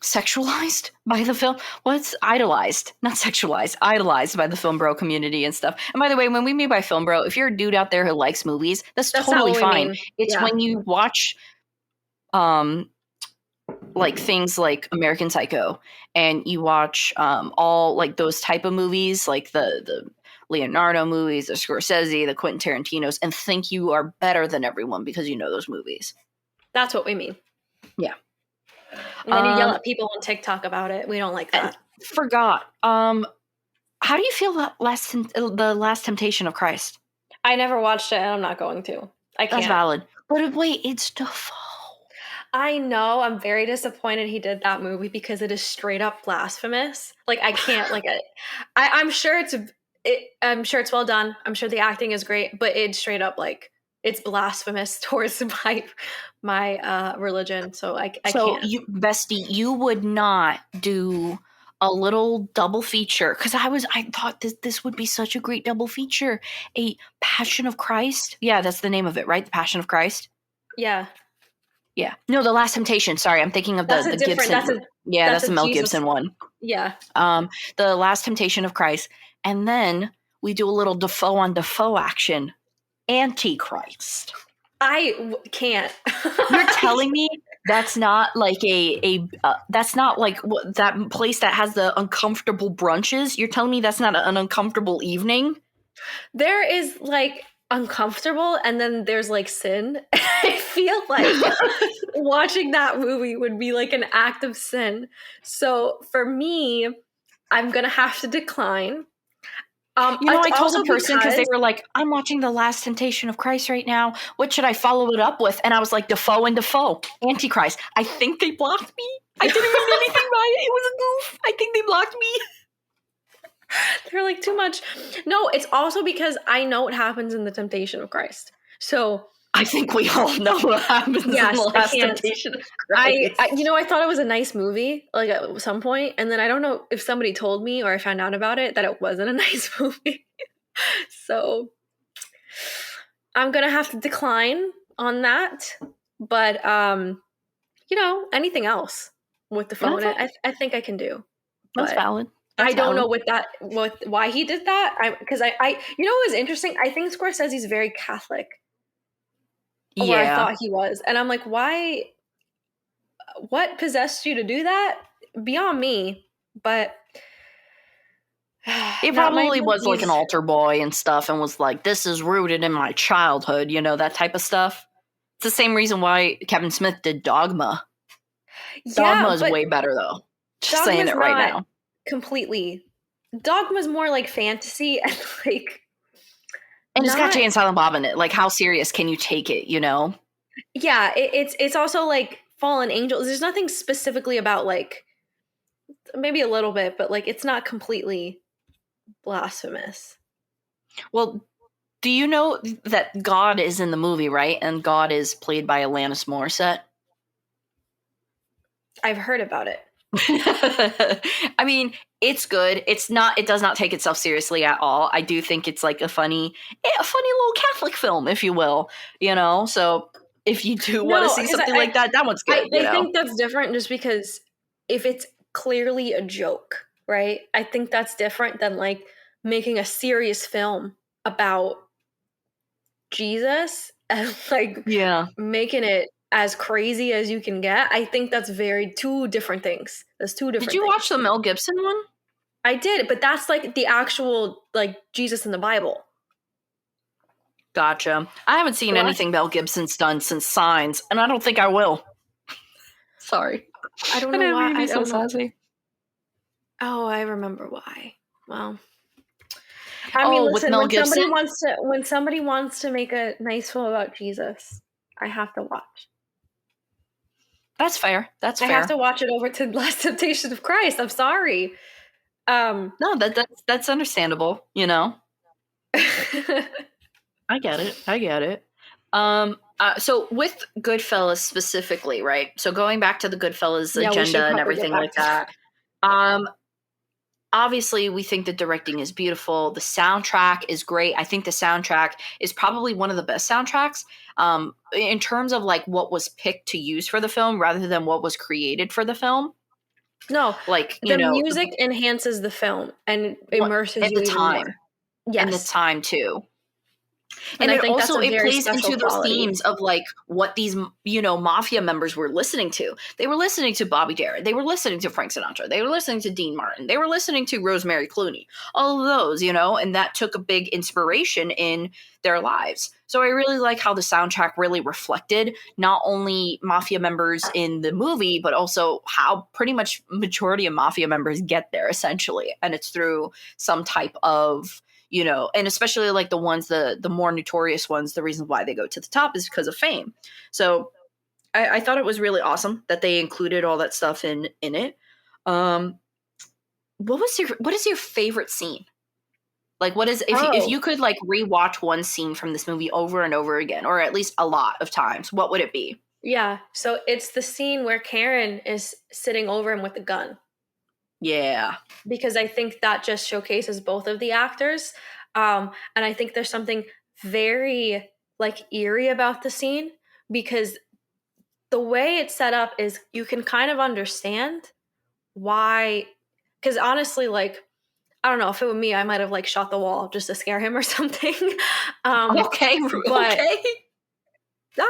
sexualized by the film. What's idolized? Not sexualized, idolized by the film bro community and stuff. And by the way, when we mean by film bro, if you're a dude out there who likes movies, that's totally fine. It's when you watch like things like American Psycho and you watch all like those type of movies, like the Leonardo movies, the Scorsese, the Quentin Tarantinos, and think you are better than everyone because you know those movies. That's what we mean. Yeah. And then you yell at people on TikTok about it. We don't like that. Forgot. How do you feel about the Last Temptation of Christ? I never watched it, and I'm not going to. I can't. That's valid. But wait, it's Defoe. I know. I'm very disappointed he did that movie because it is straight up blasphemous. Like I can't. Like I'm sure I'm sure it's well done. I'm sure the acting is great, but it's straight up like it's blasphemous towards my religion. So I can't. So bestie, you would not do a little double feature because I thought this would be such a great double feature. A Passion of Christ. Yeah, that's the name of it, right? The Passion of Christ. Yeah. Yeah. No, The Last Temptation. Sorry, I'm thinking of the Gibson. That's the Mel Gibson one. Yeah. The Last Temptation of Christ. And then we do a little Defoe on Defoe action. Antichrist. I can't. You're telling me that's not like that's not like that place that has the uncomfortable brunches? You're telling me that's not an uncomfortable evening? There is like uncomfortable and then there's like sin. I feel like watching that movie would be like an act of sin. So for me, I'm gonna have to decline. I told a person because they were like, I'm watching The Last Temptation of Christ right now. What should I follow it up with? And I was like, Defoe and Defoe, Antichrist. I think they blocked me. I didn't mean anything by it. It was a goof. I think they blocked me. They're like, too much. No, it's also because I know what happens in The Temptation of Christ. So I think we all know what happens in The Last Temptation of Christ. I thought it was a nice movie, like at some point, and then I don't know if somebody told me or I found out about it that it wasn't a nice movie. So I'm gonna have to decline on that. But anything else with the phone, I think I can do. That's valid. I don't know why he did that. Because I what was interesting? I think Scorsese's very Catholic. Yeah. Or I thought he was. And I'm like, why? What possessed you to do that? Beyond me. But He Not my probably was like an movies. altar boy and stuff and was like, this is rooted in my childhood, that type of stuff. It's the same reason why Kevin Smith did Dogma. Dogma Yeah, is but way better, though. Just saying Dogma's it right not now. completely. Dogma's more like fantasy and like And it's got not. Jay and Silent Bob in it. Like, how serious can you take it, Yeah, it's also like fallen angels. There's nothing specifically about like maybe a little bit, but like it's not completely blasphemous. Well, do you know that God is in the movie, right? And God is played by Alanis Morissette? I've heard about it. I mean, it's good. It does not take itself seriously at all. I do think it's like a funny little Catholic film, if you will, So if you do want to No, see because something like that, that one's good, I think that's different just because if it's clearly a joke, right? I think that's different than like making a serious film about Jesus and like Yeah. making it as crazy as you can get. I think that's very two different things. That's two Did different you watch things. the Mel Gibson one? I did, but that's like the actual like Jesus in the Bible. Gotcha. I haven't seen The last anything Mel Gibson's done since Signs, and I don't think I will. Sorry. I don't I know didn't mean why. to I be so don't know. sassy. Oh, I remember why. Well, I mean, Oh, with listen, Mel Gibson? when somebody wants to make a nice film about Jesus, I have to watch. That's fair. That's I have fair. to watch it over to Last Temptation of Christ. I'm sorry. No, that's understandable, I get it. I get it. So with Goodfellas specifically, right? So going back to the Goodfellas Yeah, we agenda should and probably get everything back like to that. that. Um, Obviously we think the directing is beautiful. The soundtrack is great. I think the soundtrack is probably one of the best soundtracks in terms of like what was picked to use for the film rather than what was created for the film. No, Like, the music enhances the film and what immerses at you the even time more. and the Yes. time too. And And I it think that's also a it very plays special into those quality. themes of like what these mafia members were listening to. They were listening to Bobby Darin, they were listening to Frank Sinatra, they were listening to Dean Martin, they were listening to Rosemary Clooney, all of those, and that took a big inspiration in their lives. So I really like how the soundtrack really reflected not only mafia members in the movie but also how pretty much majority of mafia members get there essentially, and it's through some type of and especially like the more notorious ones, the reason why they go to the top is because of fame. So I thought it was really awesome that they included all that stuff in it. Um, what is your favorite scene? Like, what is if Oh, you could like rewatch one scene from this movie over and over again, or at least a lot of times, what would it be? yeah. So it's the scene where Karen is sitting over him with the gun. Yeah, Because I think that just showcases both of the actors. And I think there's something very like eerie about the scene because the way it's set up is you can kind of understand why. Because honestly, like I don't know if it were me, I might have like shot the wall just to scare him or something. okay, But okay, no,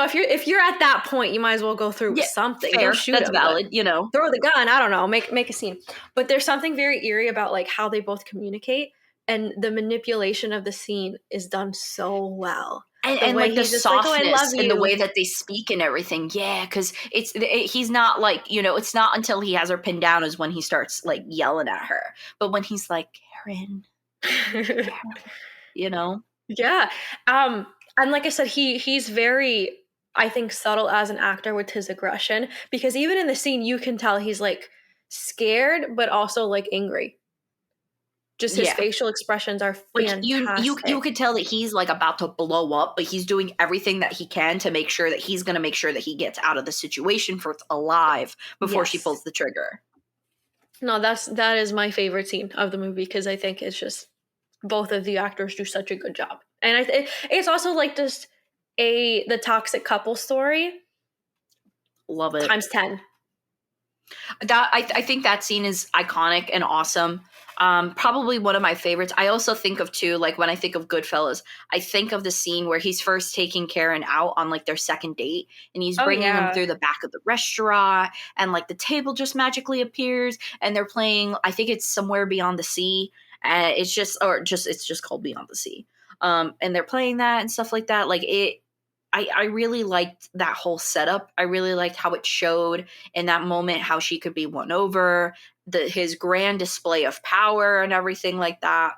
if you're at that point, you might as well go through with yeah, something. Don't fair, shoot that's him, but valid. throw the gun. I don't know, make a scene. But there's something very eerie about like how they both communicate, and the manipulation of the scene is done so well. The And way like the he's just like, "Oh, I love softness and the you." way that they speak and everything, yeah, because he's not like it's not until he has her pinned down is when he starts like yelling at her, but when he's like Karen, you know Yeah. And like I said, he's very, I think, subtle as an actor with his aggression because even in the scene, you can tell he's like scared, but also like angry. Just his yeah, facial expressions are like you fantastic. could tell that he's like about to blow up, but he's doing everything that he can to make sure that he's going to make sure that he gets out of the situation for it's alive before she Yes. pulls the trigger. No, that is my favorite scene of the movie because I think it's just both of the actors do such a good job, and it's also like just the toxic couple story Love it. times 10. I think that scene is iconic and awesome. Probably one of my favorites. I also think of too, like when I think of Goodfellas, I think of the scene where he's first taking Karen out on like their second date, and he's Oh bringing them yeah. through the back of the restaurant, and like the table just magically appears, and they're playing. I think it's Somewhere Beyond the Sea. It's just called Beyond the Sea. And they're playing that and stuff like that. Like it, I really liked that whole setup. I really liked how it showed in that moment how she could be won over, his grand display of power and everything like that.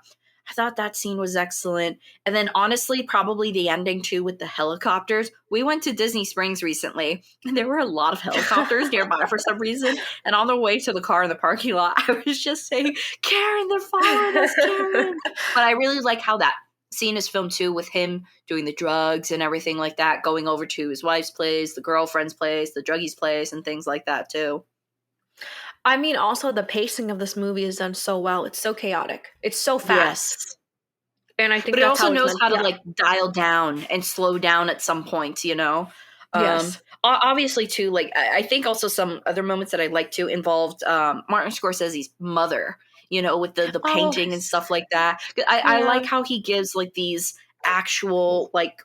I thought that scene was excellent. And then honestly, probably the ending too with the helicopters. We went to Disney Springs recently and there were a lot of helicopters nearby for some reason. And on the way to the car in the parking lot, I was just saying, Karen, they're following us, Karen. But I really like how that scene is filmed too, with him doing the drugs and everything like that, going over to his wife's place, the girlfriend's place, the druggie's place, and things like that too. I mean, also the pacing of this movie is done so well. It's so chaotic. It's so fast. Yes. And I think But it that's also how it's knows meant. how to Yeah. like dial down and slow down at some points, you know? Yes. Obviously too, like I think also some other moments that I like to involved Martin Scorsese's mother, you know, with the Oh, painting and stuff like that. I yeah. like how he gives like these actual like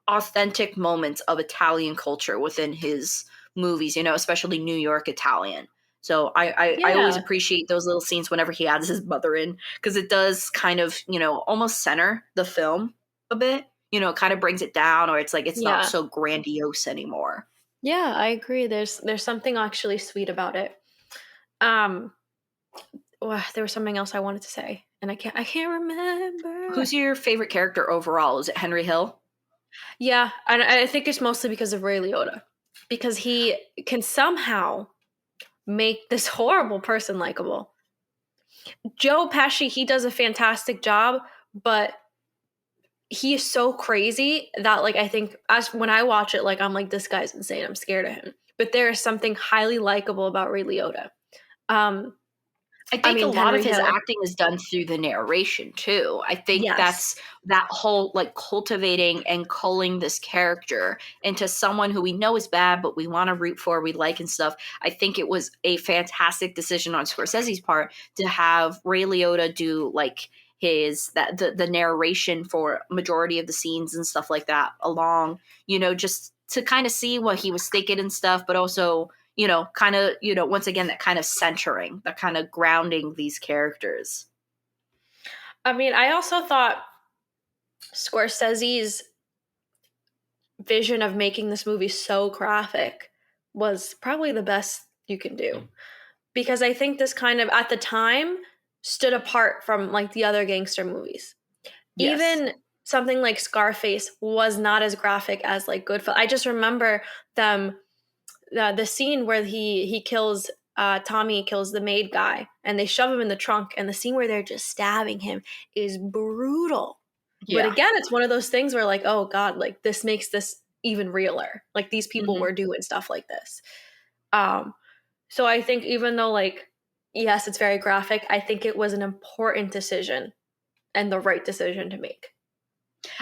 authentic moments of Italian culture within his movies, you know, especially New York Italian. So I always Yeah. appreciate those little scenes whenever he adds his mother in, because it does kind of, you know, almost center the film a bit. You know, it kind of brings it down, or it's like it's not Yeah. so grandiose anymore. Yeah, I agree. There's something actually sweet about it. Um, there was something else I wanted to say, and I can't remember. Who's your favorite character overall? Is it Henry Hill? Yeah, and I think it's mostly because of Ray Liotta, because he can somehow make this horrible person likable. Joe Pesci, he does a fantastic job, but he is so crazy that like I think as when I watch it, like I'm like, this guy's insane. I'm scared of him. But there is something highly likable about Ray Liotta. Um, I I think a mean lot of Henry his Hill. acting is done through the narration too. I think Yes. that's that whole like cultivating and culling this character into someone who we know is bad, but we want to root for, we like and stuff. I think it was a fantastic decision on Scorsese's part to have Ray Liotta do like the narration for majority of the scenes and stuff like that along, you know, just to kind of see what he was thinking and stuff, but also, you know, kind of, you know, once again, that kind of centering, that kind of grounding these characters. I mean, I also thought Scorsese's vision of making this movie so graphic was probably the best you can do. Because I think this kind of, at the time, stood apart from like the other gangster movies. Yes. Even something like Scarface was not as graphic as like Goodfellas. I just remember them the scene where he kills Tommy kills the maid guy and they shove him in the trunk, and the scene where they're just stabbing him is brutal. But Yeah. again, it's one of those things where like, oh god, like this makes this even realer. Like these people Hmm. were doing stuff like this. Um so I think even though like yes, it's very graphic, I think it was an important decision and the right decision to make.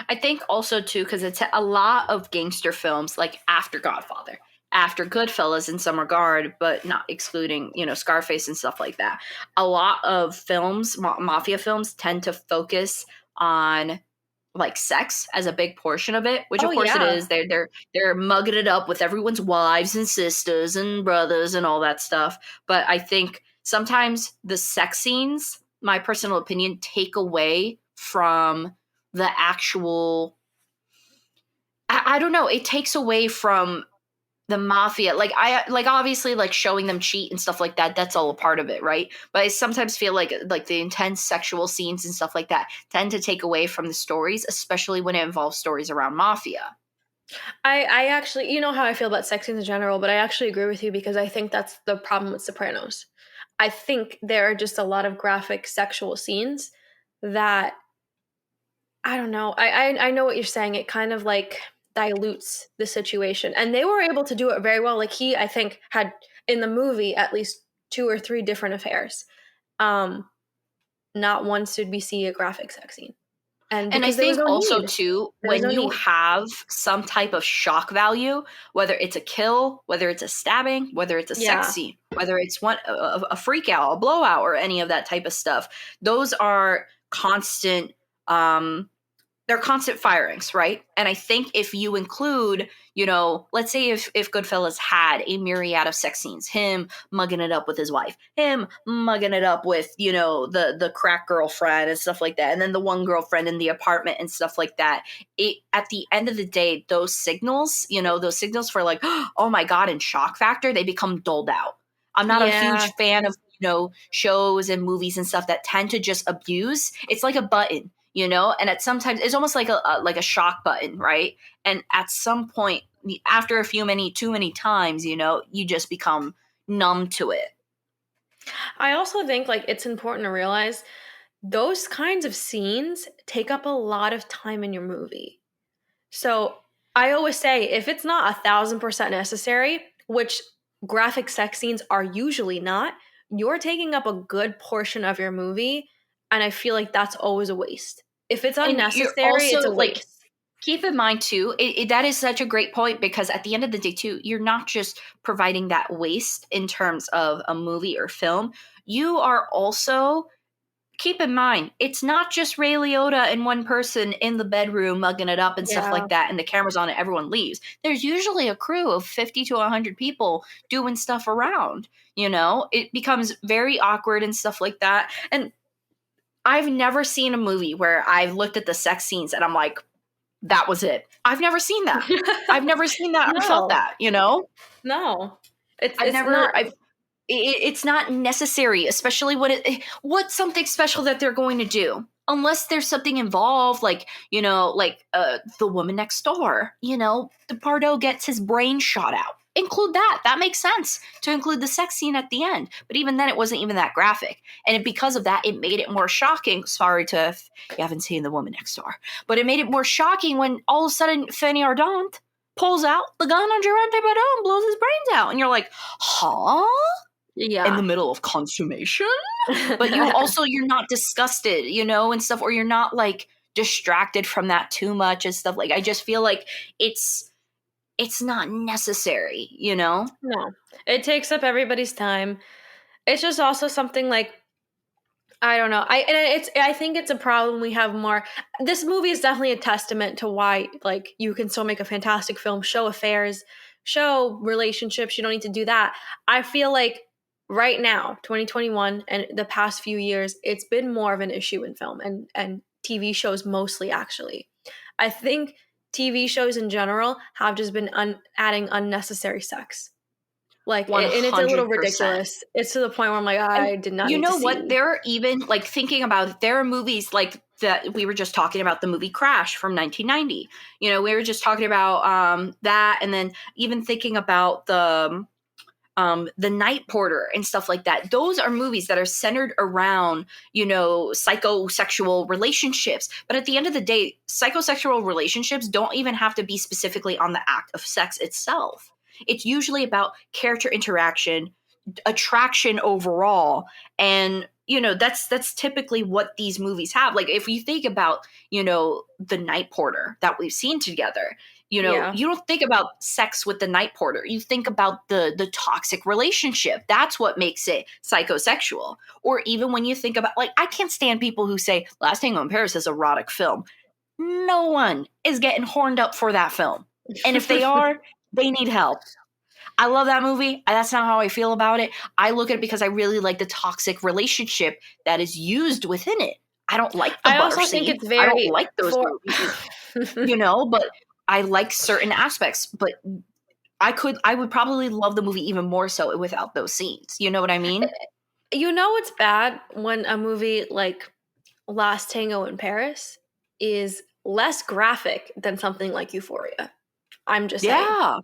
I think also too, because it's a lot of gangster films, like after Godfather, after Goodfellas in some regard, but not excluding, you know, Scarface and stuff like that. A lot of films, mafia films, tend to focus on like sex as a big portion of it, which Oh of course it yeah. is. They're mugging it up with everyone's wives and sisters and brothers and all that stuff. But I think sometimes the sex scenes, my personal opinion, take away from the actual. I don't know. It takes away from the mafia. Like I like obviously like showing them cheat and stuff like that. That's all a part of it, right? But I sometimes feel like the intense sexual scenes and stuff like that tend to take away from the stories, especially when it involves stories around mafia. I actually, you know how I feel about sex scenes in general, but I actually agree with you because I think that's the problem with Sopranos. I think there are just a lot of graphic sexual scenes that I don't know. I know what you're saying. It kind of like dilutes the situation, and they were able to do it very well. Like he, I think, had in the movie at least two or three different affairs. Um, Not once did we see a graphic sex scene. And And I because there was think no also need. too, There was when no you need. have some type of shock value, whether it's a kill, whether it's a stabbing, whether it's a sex Yeah. scene, whether it's a freak out, a blowout, or any of that type of stuff, those are constant. They're constant firings, right? And I think if you include, let's say if Goodfellas had a myriad of sex scenes, him mugging it up with his wife, him mugging it up with, the crack girlfriend and stuff like that, and then the one girlfriend in the apartment and stuff like that. It at the end of the day, those signals for like, oh my god, and shock factor, they become dulled out. I'm not a Yeah. huge fan of shows and movies and stuff that tend to just abuse. It's like a button, and at sometimes it's almost like a shock button, right? And at some point after too many times, you just become numb to it. I also think like it's important to realize those kinds of scenes take up a lot of time in your movie. So I always say if it's not 1,000% necessary, which graphic sex scenes are usually not, you're taking up a good portion of your movie. And I feel like that's always a waste. If it's And you're unnecessary, it's also a like, waste. keep in mind too, that is such a great point, because at the end of the day too, you're not just providing that waste in terms of a movie or film. You are also, keep in mind, it's not just Ray Liotta and one person in the bedroom mugging it up and stuff Yeah. like that, and the camera's on it, everyone leaves. There's usually a crew of 50 to 100 people doing stuff around. It becomes very awkward and stuff like that. And I've never seen a movie where I've looked at the sex scenes and I'm like, that was it. I've never seen that. I've never seen that or felt No, that, no. It's I've it's not. never, I've, it's not necessary, especially when what's something special that they're going to do, unless there's something involved, like the woman next door, the Pardo gets his brain shot out. Include that makes sense to include the sex scene at the end, but even then it wasn't even that graphic, and because of that it made it more shocking. Sorry to if you haven't seen the woman next door, but it made it more shocking when all of a sudden Fanny Ardant pulls out the gun on Gerard Depardieu and blows his brains out, and you're like, huh? In the Yeah. middle of consummation, but you're not disgusted, and stuff, or you're not like distracted from that too much and stuff. Like, I just feel like it's not necessary. No, it takes up everybody's time. It's just also something like I don't know. I think it's a problem we have more. This movie is definitely a testament to why like you can still make a fantastic film, show affairs, show relationships. You don't need to do that. I feel like right now, 2021 and the past few years, it's been more of an issue in film and TV shows mostly actually. I think TV shows in general have just been adding unnecessary sex. Like, and it's a little 100%. ridiculous. It's to the point where I'm like, And I did not you need to know what? see. There are even, like, thinking about it, there are movies like that. We were just talking about the movie Crash from 1990. We were just talking about that, and then even thinking about the Night Porter and stuff like that. Those are movies that are centered around, psychosexual relationships. But at the end of the day, psychosexual relationships don't even have to be specifically on the act of sex itself. It's usually about character interaction, attraction overall, and that's typically what these movies have. Like, if you think about the Night Porter that we've seen together, Yeah. you don't think about sex with the Night Porter, you think about the toxic relationship. That's what makes it psychosexual. Or even when you think about, like, I can't stand people who say Last Tango in Paris is erotic film. No one is getting horned up for that film, and if they are, they need help. I love that movie. That's not how I feel about it. I look at it because I really like the toxic relationship that is used within it. I don't like the I butter also think scene. it's I don't very like those for movies, but I like certain aspects. But I would probably love the movie even more so without those scenes. You know what I mean? you know it's bad when a movie like Last Tango in Paris is less graphic than something like Euphoria. I'm just saying. Yeah.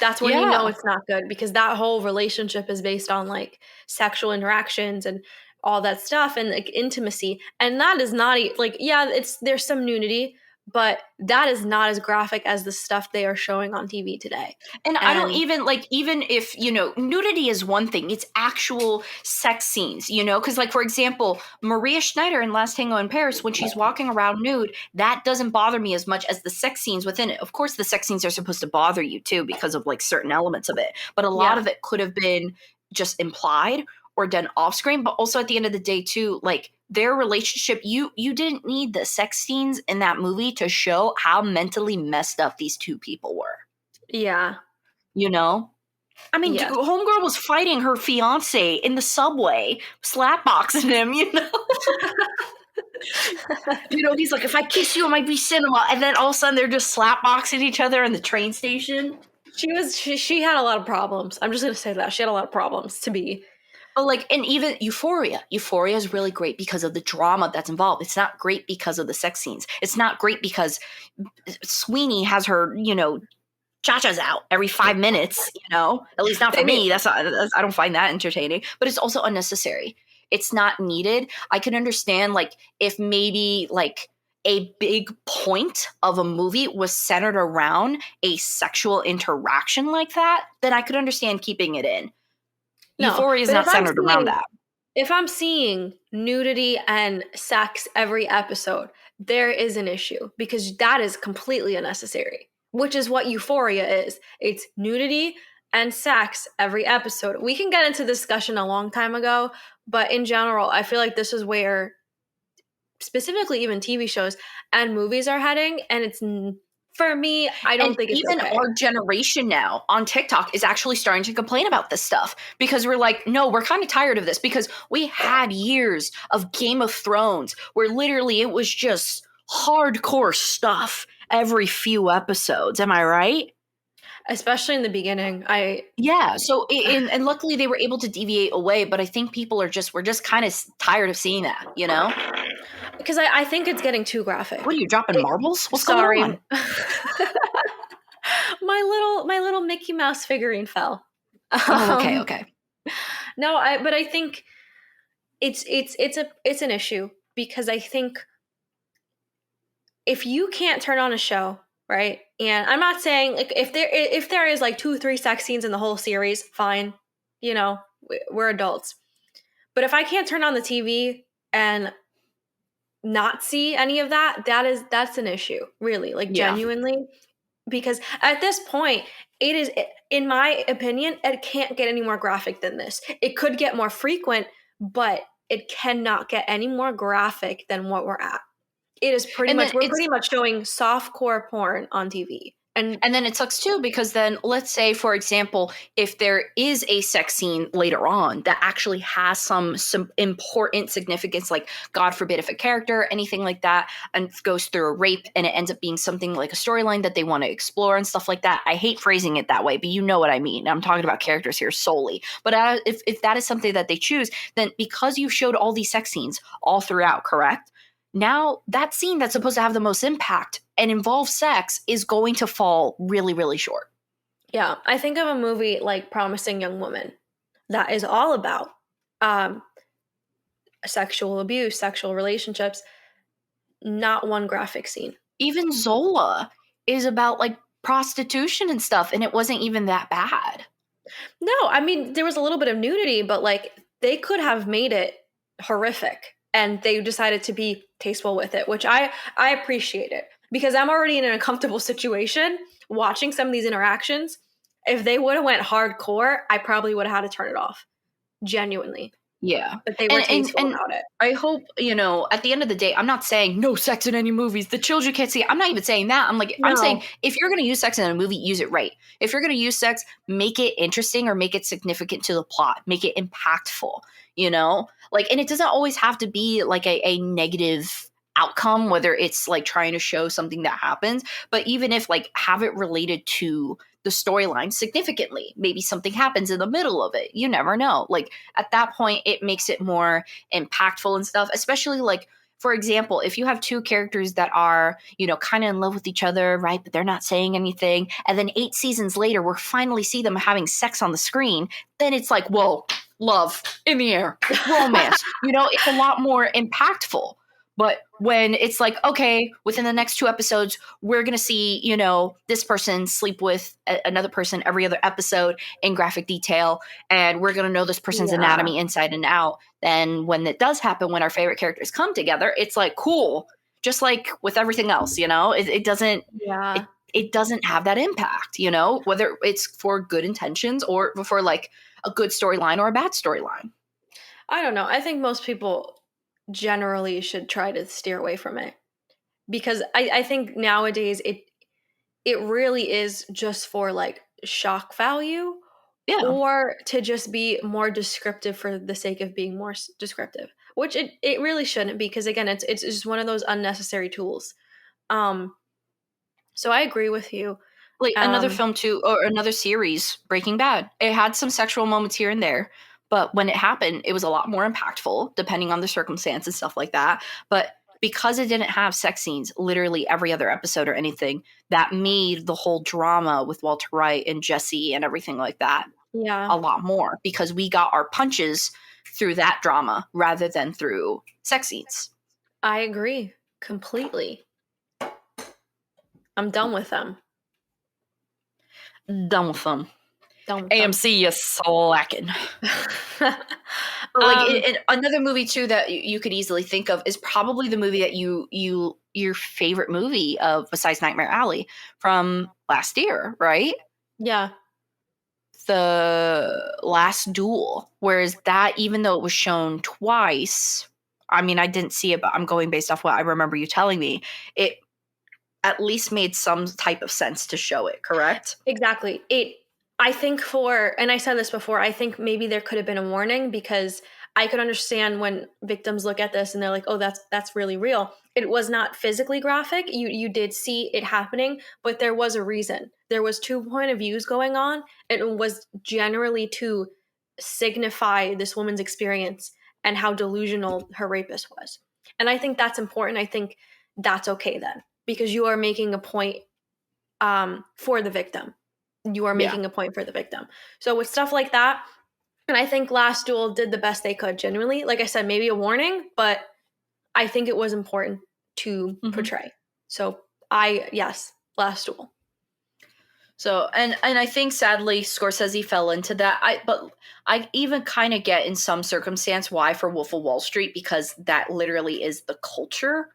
That's when you know Yeah. it's not good because that whole relationship is based on like sexual interactions and all that stuff and like intimacy. And that is not like, yeah, there's some nudity, but that is not as graphic as the stuff they are showing on TV today. And I don't even even if, nudity is one thing, it's actual sex scenes, because like, for example, Maria Schneider in Last Tango in Paris, when she's walking around nude, that doesn't bother me as much as the sex scenes within it. Of course, the sex scenes are supposed to bother you too because of like certain elements of it, but a lot of it could have been just implied or done off screen. But also at the end of the day too, like their relationship, you didn't need the sex scenes in that movie to show how mentally messed up these two people were. Yeah. I mean, homegirl was fighting her fiance in the subway, slapboxing him, he's like, if I kiss you, it might be cinema. And then all of a sudden they're just slapboxing each other in the train station. She had a lot of problems. I'm just going to say that. She had a lot of problems to be. But like, and even Euphoria is really great because of the drama that's involved. It's not great because of the sex scenes. It's not great because Sweeney has her, cha-chas out every 5 minutes, at least not for me. I don't find that entertaining, but it's also unnecessary. It's not needed. I can understand like if maybe like a big point of a movie was centered around a sexual interaction like that, then I could understand keeping it in. Euphoria is not centered around that. If I'm seeing nudity and sex every episode, there is an issue because that is completely unnecessary, which is what Euphoria is. It's nudity and sex every episode. We can get into discussion a long time ago, but in general, I feel like this is where specifically even TV shows and movies are heading, and it's... For me, I don't think it's even okay. Our generation now on TikTok is actually starting to complain about this stuff because we're like, no, we're kind of tired of this because we had years of Game of Thrones where literally it was just hardcore stuff every few episodes. Am I right? Especially in the beginning. So and luckily they were able to deviate away, but I think people we're just kind of tired of seeing that, Because I think it's getting too graphic. What are you, dropping marbles? What's going on? My little Mickey Mouse figurine fell. Oh, okay. No, but I think it's an issue because I think if you can't turn on a show, right? And I'm not saying like if there is like 2-3 sex scenes in the whole series, fine. We're adults. But if I can't turn on the TV and not see any of that's an issue, really, like genuinely, because at this point it is, in my opinion, it can't get any more graphic than this. It could get more frequent, but it cannot get any more graphic than what we're at. It is pretty much showing softcore porn on TV. And then it sucks too because then let's say, for example, if there is a sex scene later on that actually has some important significance, like God forbid if a character, anything like that, and goes through a rape and it ends up being something like a storyline that they want to explore and stuff like that. I hate phrasing it that way, but you know what I mean. I'm talking about characters here solely. But if that is something that they choose, then because you've showed all these sex scenes all throughout, correct? Now that scene that's supposed to have the most impact and involve sex is going to fall really, really short. Yeah. I think of a movie like Promising Young Woman that is all about sexual abuse, sexual relationships, not one graphic scene. Even Zola is about like prostitution and stuff, and it wasn't even that bad. No, I mean, there was a little bit of nudity, but like they could have made it horrific. And they decided to be tasteful with it, which I appreciate it because I'm already in an uncomfortable situation watching some of these interactions. If they would have went hardcore, I probably would have had to turn it off. Genuinely. Yeah. But they were tasteful about it. I hope, at the end of the day, I'm not saying no sex in any movies. The children can't see it. I'm not even saying that. I'm saying if you're going to use sex in a movie, use it right. If you're going to use sex, make it interesting or make it significant to the plot. Make it impactful, and it doesn't always have to be like a negative outcome, whether it's like trying to show something that happens, but even if like have it related to the storyline significantly, maybe something happens in the middle of it. You never know. Like at that point, it makes it more impactful and stuff, especially like, for example, if you have two characters that are, kind of in love with each other, right? But they're not saying anything. And then 8 seasons later, we finally see them having sex on the screen. Then it's like, whoa, love in the air, romance, it's a lot more impactful. But when it's like, okay, within the next 2 episodes, we're going to see, this person sleep with another person every other episode in graphic detail, and we're going to know this person's Yeah. anatomy inside and out. Then when it does happen, when our favorite characters come together, it's like, cool. Just like with everything else, it doesn't, Yeah. it doesn't have that impact, whether it's for good intentions or for like a good storyline or a bad storyline. I don't know. I think most people generally should try to steer away from it because I think nowadays it really is just for like shock value Yeah. or to just be more descriptive for the sake of being more descriptive, which it really shouldn't be because again it's just one of those unnecessary tools. Um so I agree with you. Like another Um film too, or another series, Breaking Bad. It had some sexual moments here and there, but when it happened, it was a lot more impactful, depending on the circumstance and stuff like that. But because it didn't have sex scenes literally every other episode or anything, that made the whole drama with Walter White and Jesse and everything like that yeah, a lot more because we got our punches through that drama rather than through sex scenes. I agree completely. I'm done with them. Done with them. Done with them. AMC is slacking. But like another movie too that you could easily think of is probably the movie that your favorite movie of besides Nightmare Alley from last year, right? yeah. The Last Duel. Whereas that, even though it was shown twice, I mean, I didn't see it, but I'm going based off what I remember you telling me. It at least made some type of sense to show it, correct? Exactly. I think and I said this before, I think maybe there could have been a warning because I could understand when victims look at this and they're like, "Oh, that's really real." It was not physically graphic. You did see it happening, but there was a reason. There was two point of views going on. It was generally to signify this woman's experience and how delusional her rapist was. And I think that's important. I think that's okay then because you are making a point for the victim. You are Yeah. making a point for the victim. So with stuff like that, and I think Last Duel did the best they could. Genuinely, like I said, maybe a warning, but I think it was important to Mm-hmm. portray. So yes, Last Duel. So and I think sadly Scorsese fell into that. But I even kind of get in some circumstance why for Wolf of Wall Street because that literally is the culture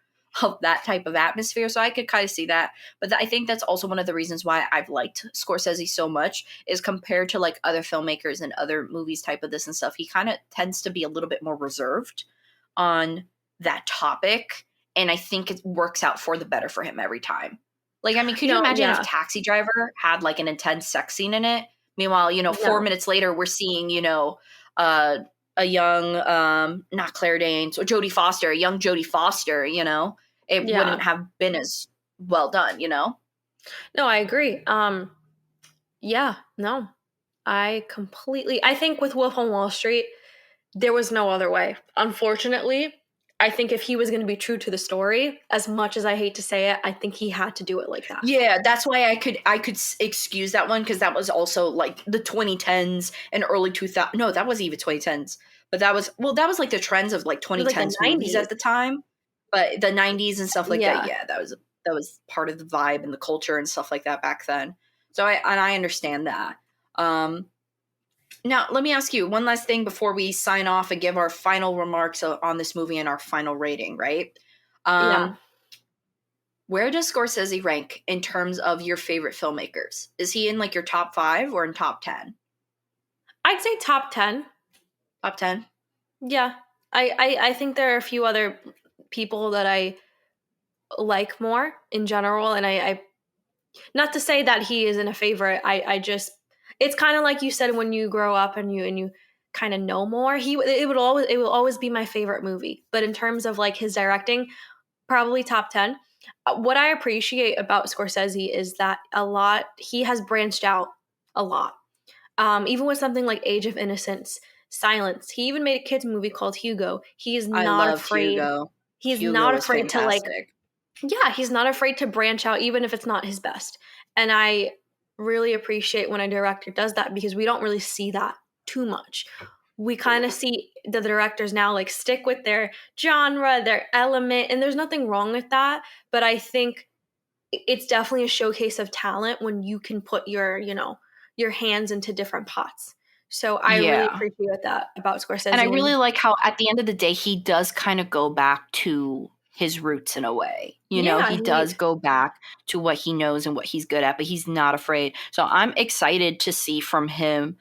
of that type of atmosphere. So I could kind of see that. But I think that's also one of the reasons why I've liked Scorsese so much is compared to like other filmmakers and other movies type of this and stuff. He kind of tends to be a little bit more reserved on that topic, and I think it works out for the better for him every time. Like, I mean, could you No, imagine if yeah, Taxi Driver had like an intense sex scene in it? Meanwhile, 4 no, minutes later, we're seeing, uh, a young, not Claire Danes or Jodie Foster, a young Jodie Foster, it yeah. wouldn't have been as well done. No, I agree. Yeah, no, I think with Wolf on Wall Street, there was no other way. Unfortunately, I think if he was going to be true to the story, as much as I hate to say it, I think he had to do it like that. Yeah, that's why I could excuse that one because that was also like the 2010s and early 2000. No, that wasn't even 2010s, but that was like the trends of like It was like the 2010s movies 90s. at the time. But the 90s and stuff like that, Yeah. yeah, that was part of the vibe and the culture and stuff like that back then. So I understand that. Now let me ask you one last thing before we sign off and give our final remarks on this movie and our final rating, right? Yeah. Where does Scorsese rank in terms of your favorite filmmakers? Is he in like your top 5 or in top 10? I'd say top 10. Top 10? Yeah. I think there are a few other people that I like more in general. And I not to say that he isn't a favorite. I just, it's kind of like you said, when you grow up and you kind of know more, it will always be my favorite movie. But in terms of like his directing, probably top 10. What I appreciate about Scorsese is that he has branched out a lot. Even with something like Age of Innocence, Silence, he even made a kids movie called Hugo. He is I not loved afraid. Hugo. He is Hugo not was afraid to like, fantastic. yeah, he's not afraid to branch out even if it's not his best. And I really appreciate when a director does that because we don't really see that too much. we kind of see the directors now like stick with their genre, their element, and there's nothing wrong with that. But I think it's definitely a showcase of talent when you can put your, your hands into different pots. So I really Yeah. appreciate that about And I Scorsese. really like how at the end of the day, he does kind of go back to his roots in a way. Yeah, He does go back to what he knows and what he's good at, but he's not afraid. So I'm excited to see from him.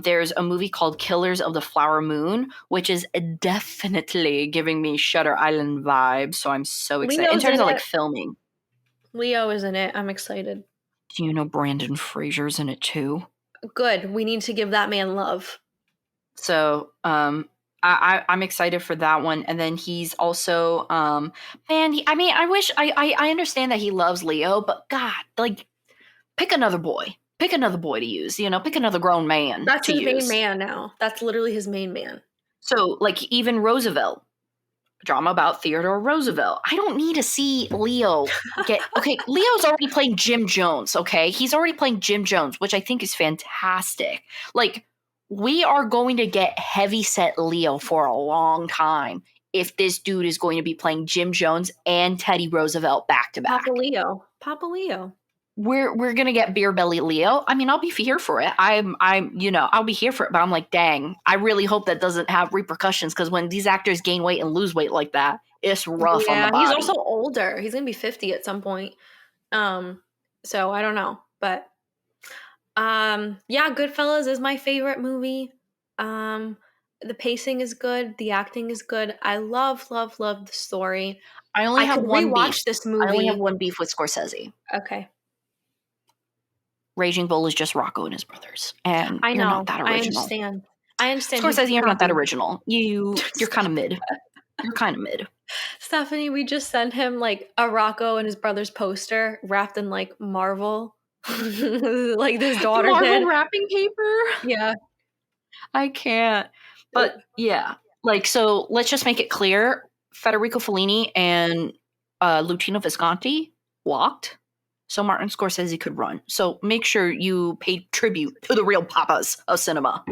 There's a movie called Killers of the Flower Moon, which is definitely giving me Shutter Island vibes. So I'm so excited in Leo's terms in of like it. filming. Leo is in it. I'm excited. Do you know Brandon Fraser's in it too? Good. We need to give that man love. So I'm excited for that one. And then he's also I wish I understand that he loves Leo, but God, like pick another boy. Pick another boy to use, pick another grown man That's to his main use. man now. That's literally his main man. So like even Roosevelt, drama about Theodore Roosevelt. I don't need to see Leo get okay. Leo's already playing Jim Jones. Okay, he's already playing Jim Jones, which I think is fantastic. Like we are going to get heavy set Leo for a long time if this dude is going to be playing Jim Jones and Teddy Roosevelt back to Papa back. Leo. Papa Leo. We're gonna get beer belly Leo. I mean, I'll be here for it. I'll be here for it. But I'm like, dang, I really hope that doesn't have repercussions because when these actors gain weight and lose weight like that, it's rough on the Yeah, he's also body. older. He's gonna be 50 at some point. So I don't know. But yeah, Goodfellas is my favorite movie. The pacing is good, the acting is good. I love, love, love the story. I only I have could one beef. rewatch this I only have movie. one beef with Scorsese. Okay. Raging Bull is just Rocco and his brothers, and I you're not know. that I original. understand. I understand. He's Scorsese, you're not that happy. original. You're kind of mid. You're kind of mid. Stephanie, we just sent him like a Rocco and his brother's poster wrapped in like Marvel. Like his daughter Marvel did. wrapping paper. Yeah. I can't. But yeah, like so. Let's just make it clear: Federico Fellini and Luchino Visconti walked, so Martin Scorsese could run. So make sure you pay tribute to the real papas of cinema.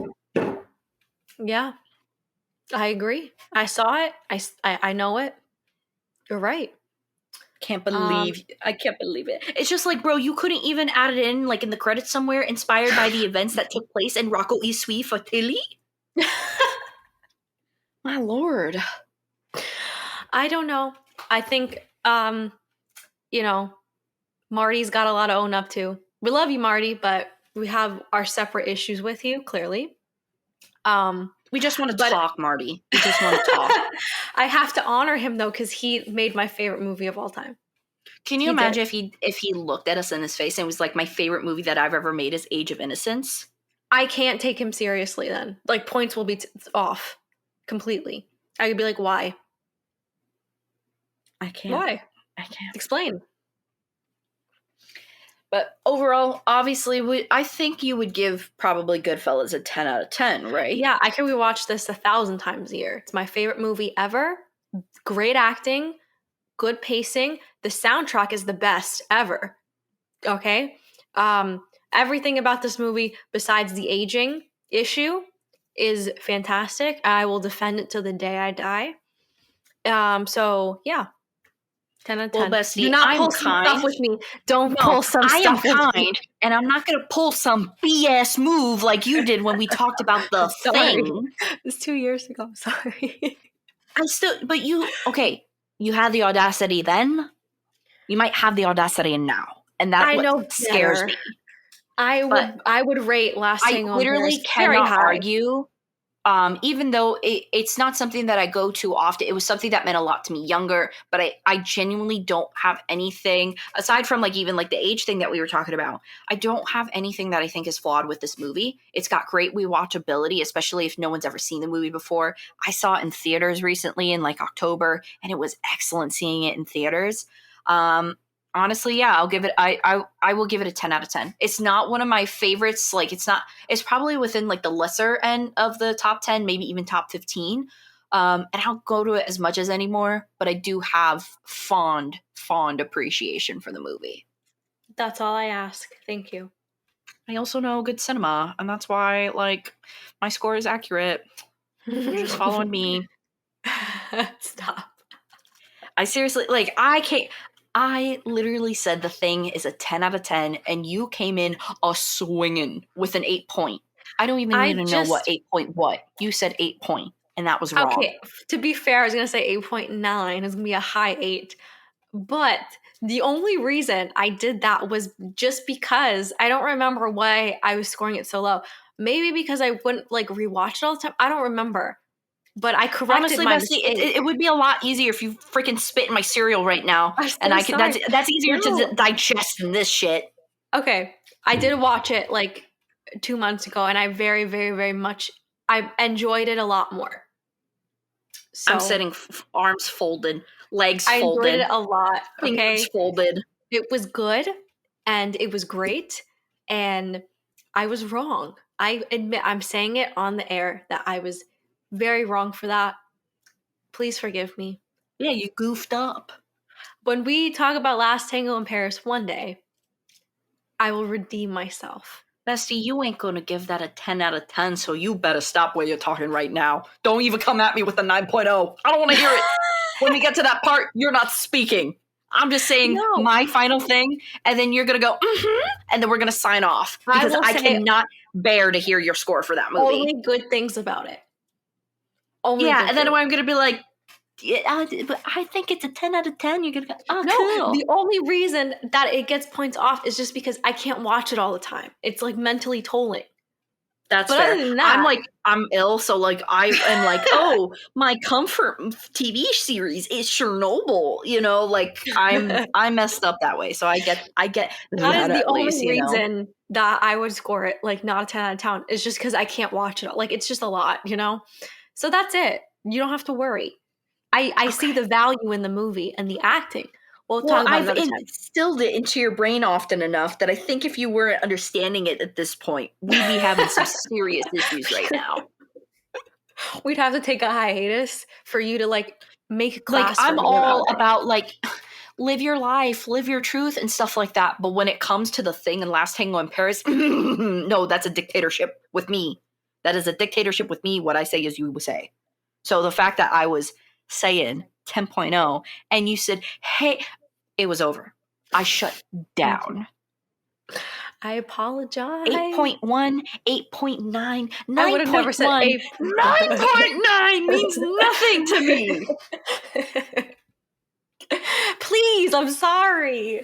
Yeah. I agree. I saw it. I know it. You're right. I can't believe it. It's just like, bro, you couldn't even add it in like in the credits somewhere, inspired by the events that took place in Rocco e Sui Fratelli. My lord. I don't know. I think Marty's got a lot to own up to. We love you, Marty, but we have our separate issues with you, clearly. We just want to But talk, Marty. We just want to talk. I have to honor him though, because he made my favorite movie of all time. Can you He imagine did. if he looked at us in his face and was like, my favorite movie that I've ever made is Age of Innocence? I can't take him seriously then. Like points will be off completely. I could be like, why? I can't. Why? I can't. Explain. But overall, obviously, I think you would give probably Goodfellas a 10 out of 10, right? Yeah, I could rewatch this 1,000 times a year. It's my favorite movie ever. Great acting, good pacing. The soundtrack is the best ever. Okay? Everything about this movie, besides the aging issue, is fantastic. I will defend it till the day I die. So yeah, 10 out of 10. Well, Do bestie, not I'm pull some kind. stuff with me. Don't No, pull some I am stuff with me. kind, and I'm not going to pull some BS move like you did when we talked about the Sorry. thing. It's 2 years ago. Sorry. Okay, you had the audacity then. You might have the audacity now, and that's I what know scares better. me. I would rate Last I Tango in literally Paris very cannot high. argue. Even though it's not something that I go to often, it was something that meant a lot to me younger, but I genuinely don't have anything aside from like even like the age thing that we were talking about. I don't have anything that I think is flawed with this movie. It's got great rewatchability, especially if no one's ever seen the movie before. I saw it in theaters recently in like October, and it was excellent seeing it in theaters. Honestly, yeah, I'll give it. I will give it a 10 out of 10. It's not one of my favorites. Like it's not. It's probably within like the lesser end of the top 10, maybe even top 15. And I don't go to it as much as anymore, but I do have fond appreciation for the movie. That's all I ask. Thank you. I also know good cinema, and that's why, like, my score is accurate. You're just following me. Stop. I seriously, like, I can't. I literally said The Thing is a 10 out of 10, and you came in a swinging with an 8 point. I don't even need I to know what just 8 point what. You said 8 point, and that was wrong. okay. To be fair, I was gonna say 8.9 is gonna be a high 8, but the only reason I did that was just because I don't remember why I was scoring it so low. Maybe because I wouldn't like rewatch it all the time. I don't remember, but I corrected Honestly, my Bestie, mistake. it would be a lot easier if you freaking spit in my cereal right now, I'm and so I could. That's sorry. that's easier to No. digest than this shit. Okay, I did watch it like 2 months ago, and I very, very, very much I enjoyed it a lot more. I'm So sitting arms folded, legs I enjoyed folded, it a lot. fingers Okay, folded. it was good, and it was great, and I was wrong. I admit I'm saying it on the air that I was very wrong for that. Please forgive me. Yeah, you goofed up. When we talk about Last Tango in Paris one day, I will redeem myself. Bestie, you ain't gonna give that a 10 out of 10, so you better stop where you're talking right now. Don't even come at me with a 9.0. I don't want to hear it. When we get to that part, you're not speaking. I'm just saying No, my final thing, and then you're gonna go, and then we're gonna sign off I because will I say cannot bear to hear your score for that movie. only good things about it. Only Yeah, good and then things. I'm gonna be like, yeah, but I think it's a 10 out of 10. You're gonna go, oh, No, cool. the only reason that it gets points off is just because I can't watch it all the time. It's like mentally tolling. That's But fair. other than that, I'm ill, so like I am like, oh, my comfort TV series is Chernobyl. You know, like I'm messed up that way. So I get that is that the at only least. You know, reason that I would score it like not a 10 out of 10. It's just because I can't watch it. Like it's just a lot, you know? So that's it. You don't have to worry. I see okay. the value in the movie and the acting. We'll Well, talk about I've another time. instilled it into your brain often enough that I think if you weren't understanding it at this point, we'd be having some serious issues right now. We'd have to take a hiatus for you to like make a Like class for I'm me about all it. about like live your life, live your truth and stuff like that. But when it comes to The Thing and Last Tango in Paris, no, that's a dictatorship with me. That is a dictatorship with me. What I say is you would say. So the fact that I was saying 10.0 and you said, hey, it was over. I shut down. I apologize. 8.1, 8.9, I would have never said 9.1. a. 9.9 means nothing to me. Please, I'm sorry.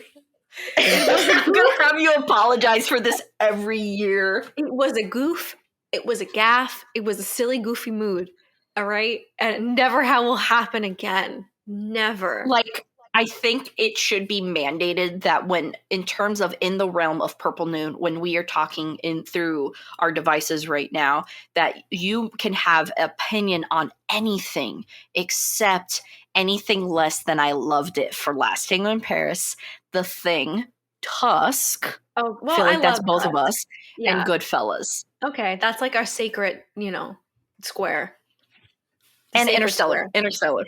I'm going to have you apologize for this every year. It was a goof. It was a gaff. It was a silly, goofy mood. All right, and it never will happen again. Never. Like, I think it should be mandated that when, in terms of in the realm of Purple Noon, when we are talking in through our devices right now, that you can have opinion on anything except anything less than I loved it for Last Tango in Paris, The Thing, Tusk. Oh I well, feel I like that's love both of Tusk. us, and Yeah. Goodfellas. Okay, that's like our sacred, square. The And sacred Interstellar. square. Interstellar.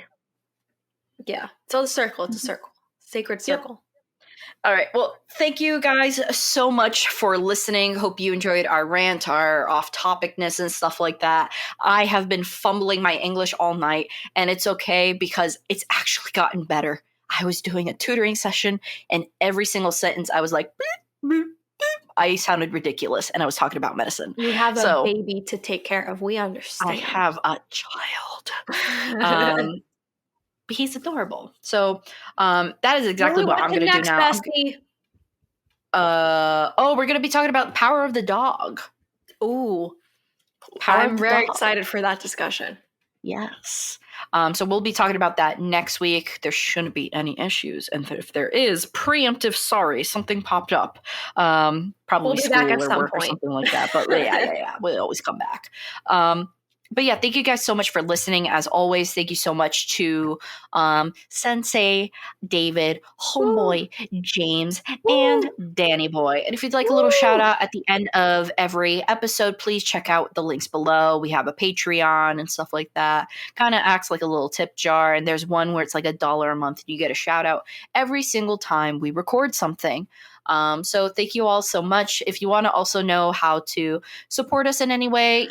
Yeah. So the circle. It's a circle. Sacred Yep. circle. All right. Well, thank you guys so much for listening. Hope you enjoyed our rant, our off topicness, and stuff like that. I have been fumbling my English all night, and it's okay because it's actually gotten better. I was doing a tutoring session, and every single sentence I was like, beep, beep, beep. I sounded ridiculous, and I was talking about medicine. You have a So baby to take care of. We I understand. have a child. But he's adorable. So that is exactly what I'm What's going to do next, now. bestie? We're going to be talking about the power of the dog. Ooh, Power I'm of the very dog. excited for that discussion. Yes. So we'll be talking about that next week. There shouldn't be any issues. And if there is, preemptive sorry, something popped up. Probably We'll be school back at or some work or point. something like that. But yeah. We'll always come back. But yeah, thank you guys so much for listening. As always, thank you so much to Sensei, David, Homeboy, James, and Danny Boy. And if you'd like a little shout out at the end of every episode, please check out the links below. We have a Patreon and stuff like that. Kind of acts like a little tip jar. And there's one where it's like $1 a month and you get a shout out every single time we record something. So thank you all so much. If you want to also know how to support us in any way,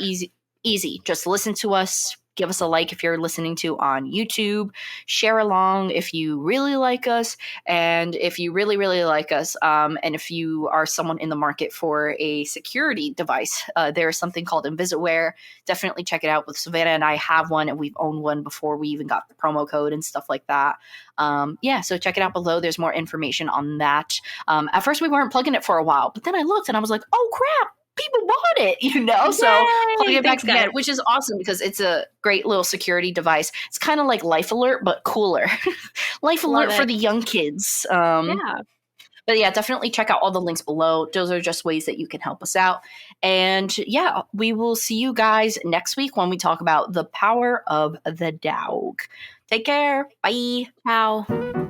easy. Just listen to us. Give us a like if you're listening to on YouTube. Share along if you really like us. And if you really, really like us, and if you are someone in the market for a security device, there's something called Invisitware. Definitely check it out. With Savanna and I have one, and we've owned one before we even got the promo code and stuff like that. So check it out below. There's more information on that. At first, we weren't plugging it for a while, but then I looked and I was like, oh crap, people bought it, so plugging it back Thanks, again, guys. which is awesome because it's a great little security device. It's kind of like Life Alert, but cooler. Life Love Alert for it. the young kids. Yeah. But yeah, definitely check out all the links below. Those are just ways that you can help us out. And yeah, we will see you guys next week when we talk about the power of the dog. Take care. Bye. Ciao.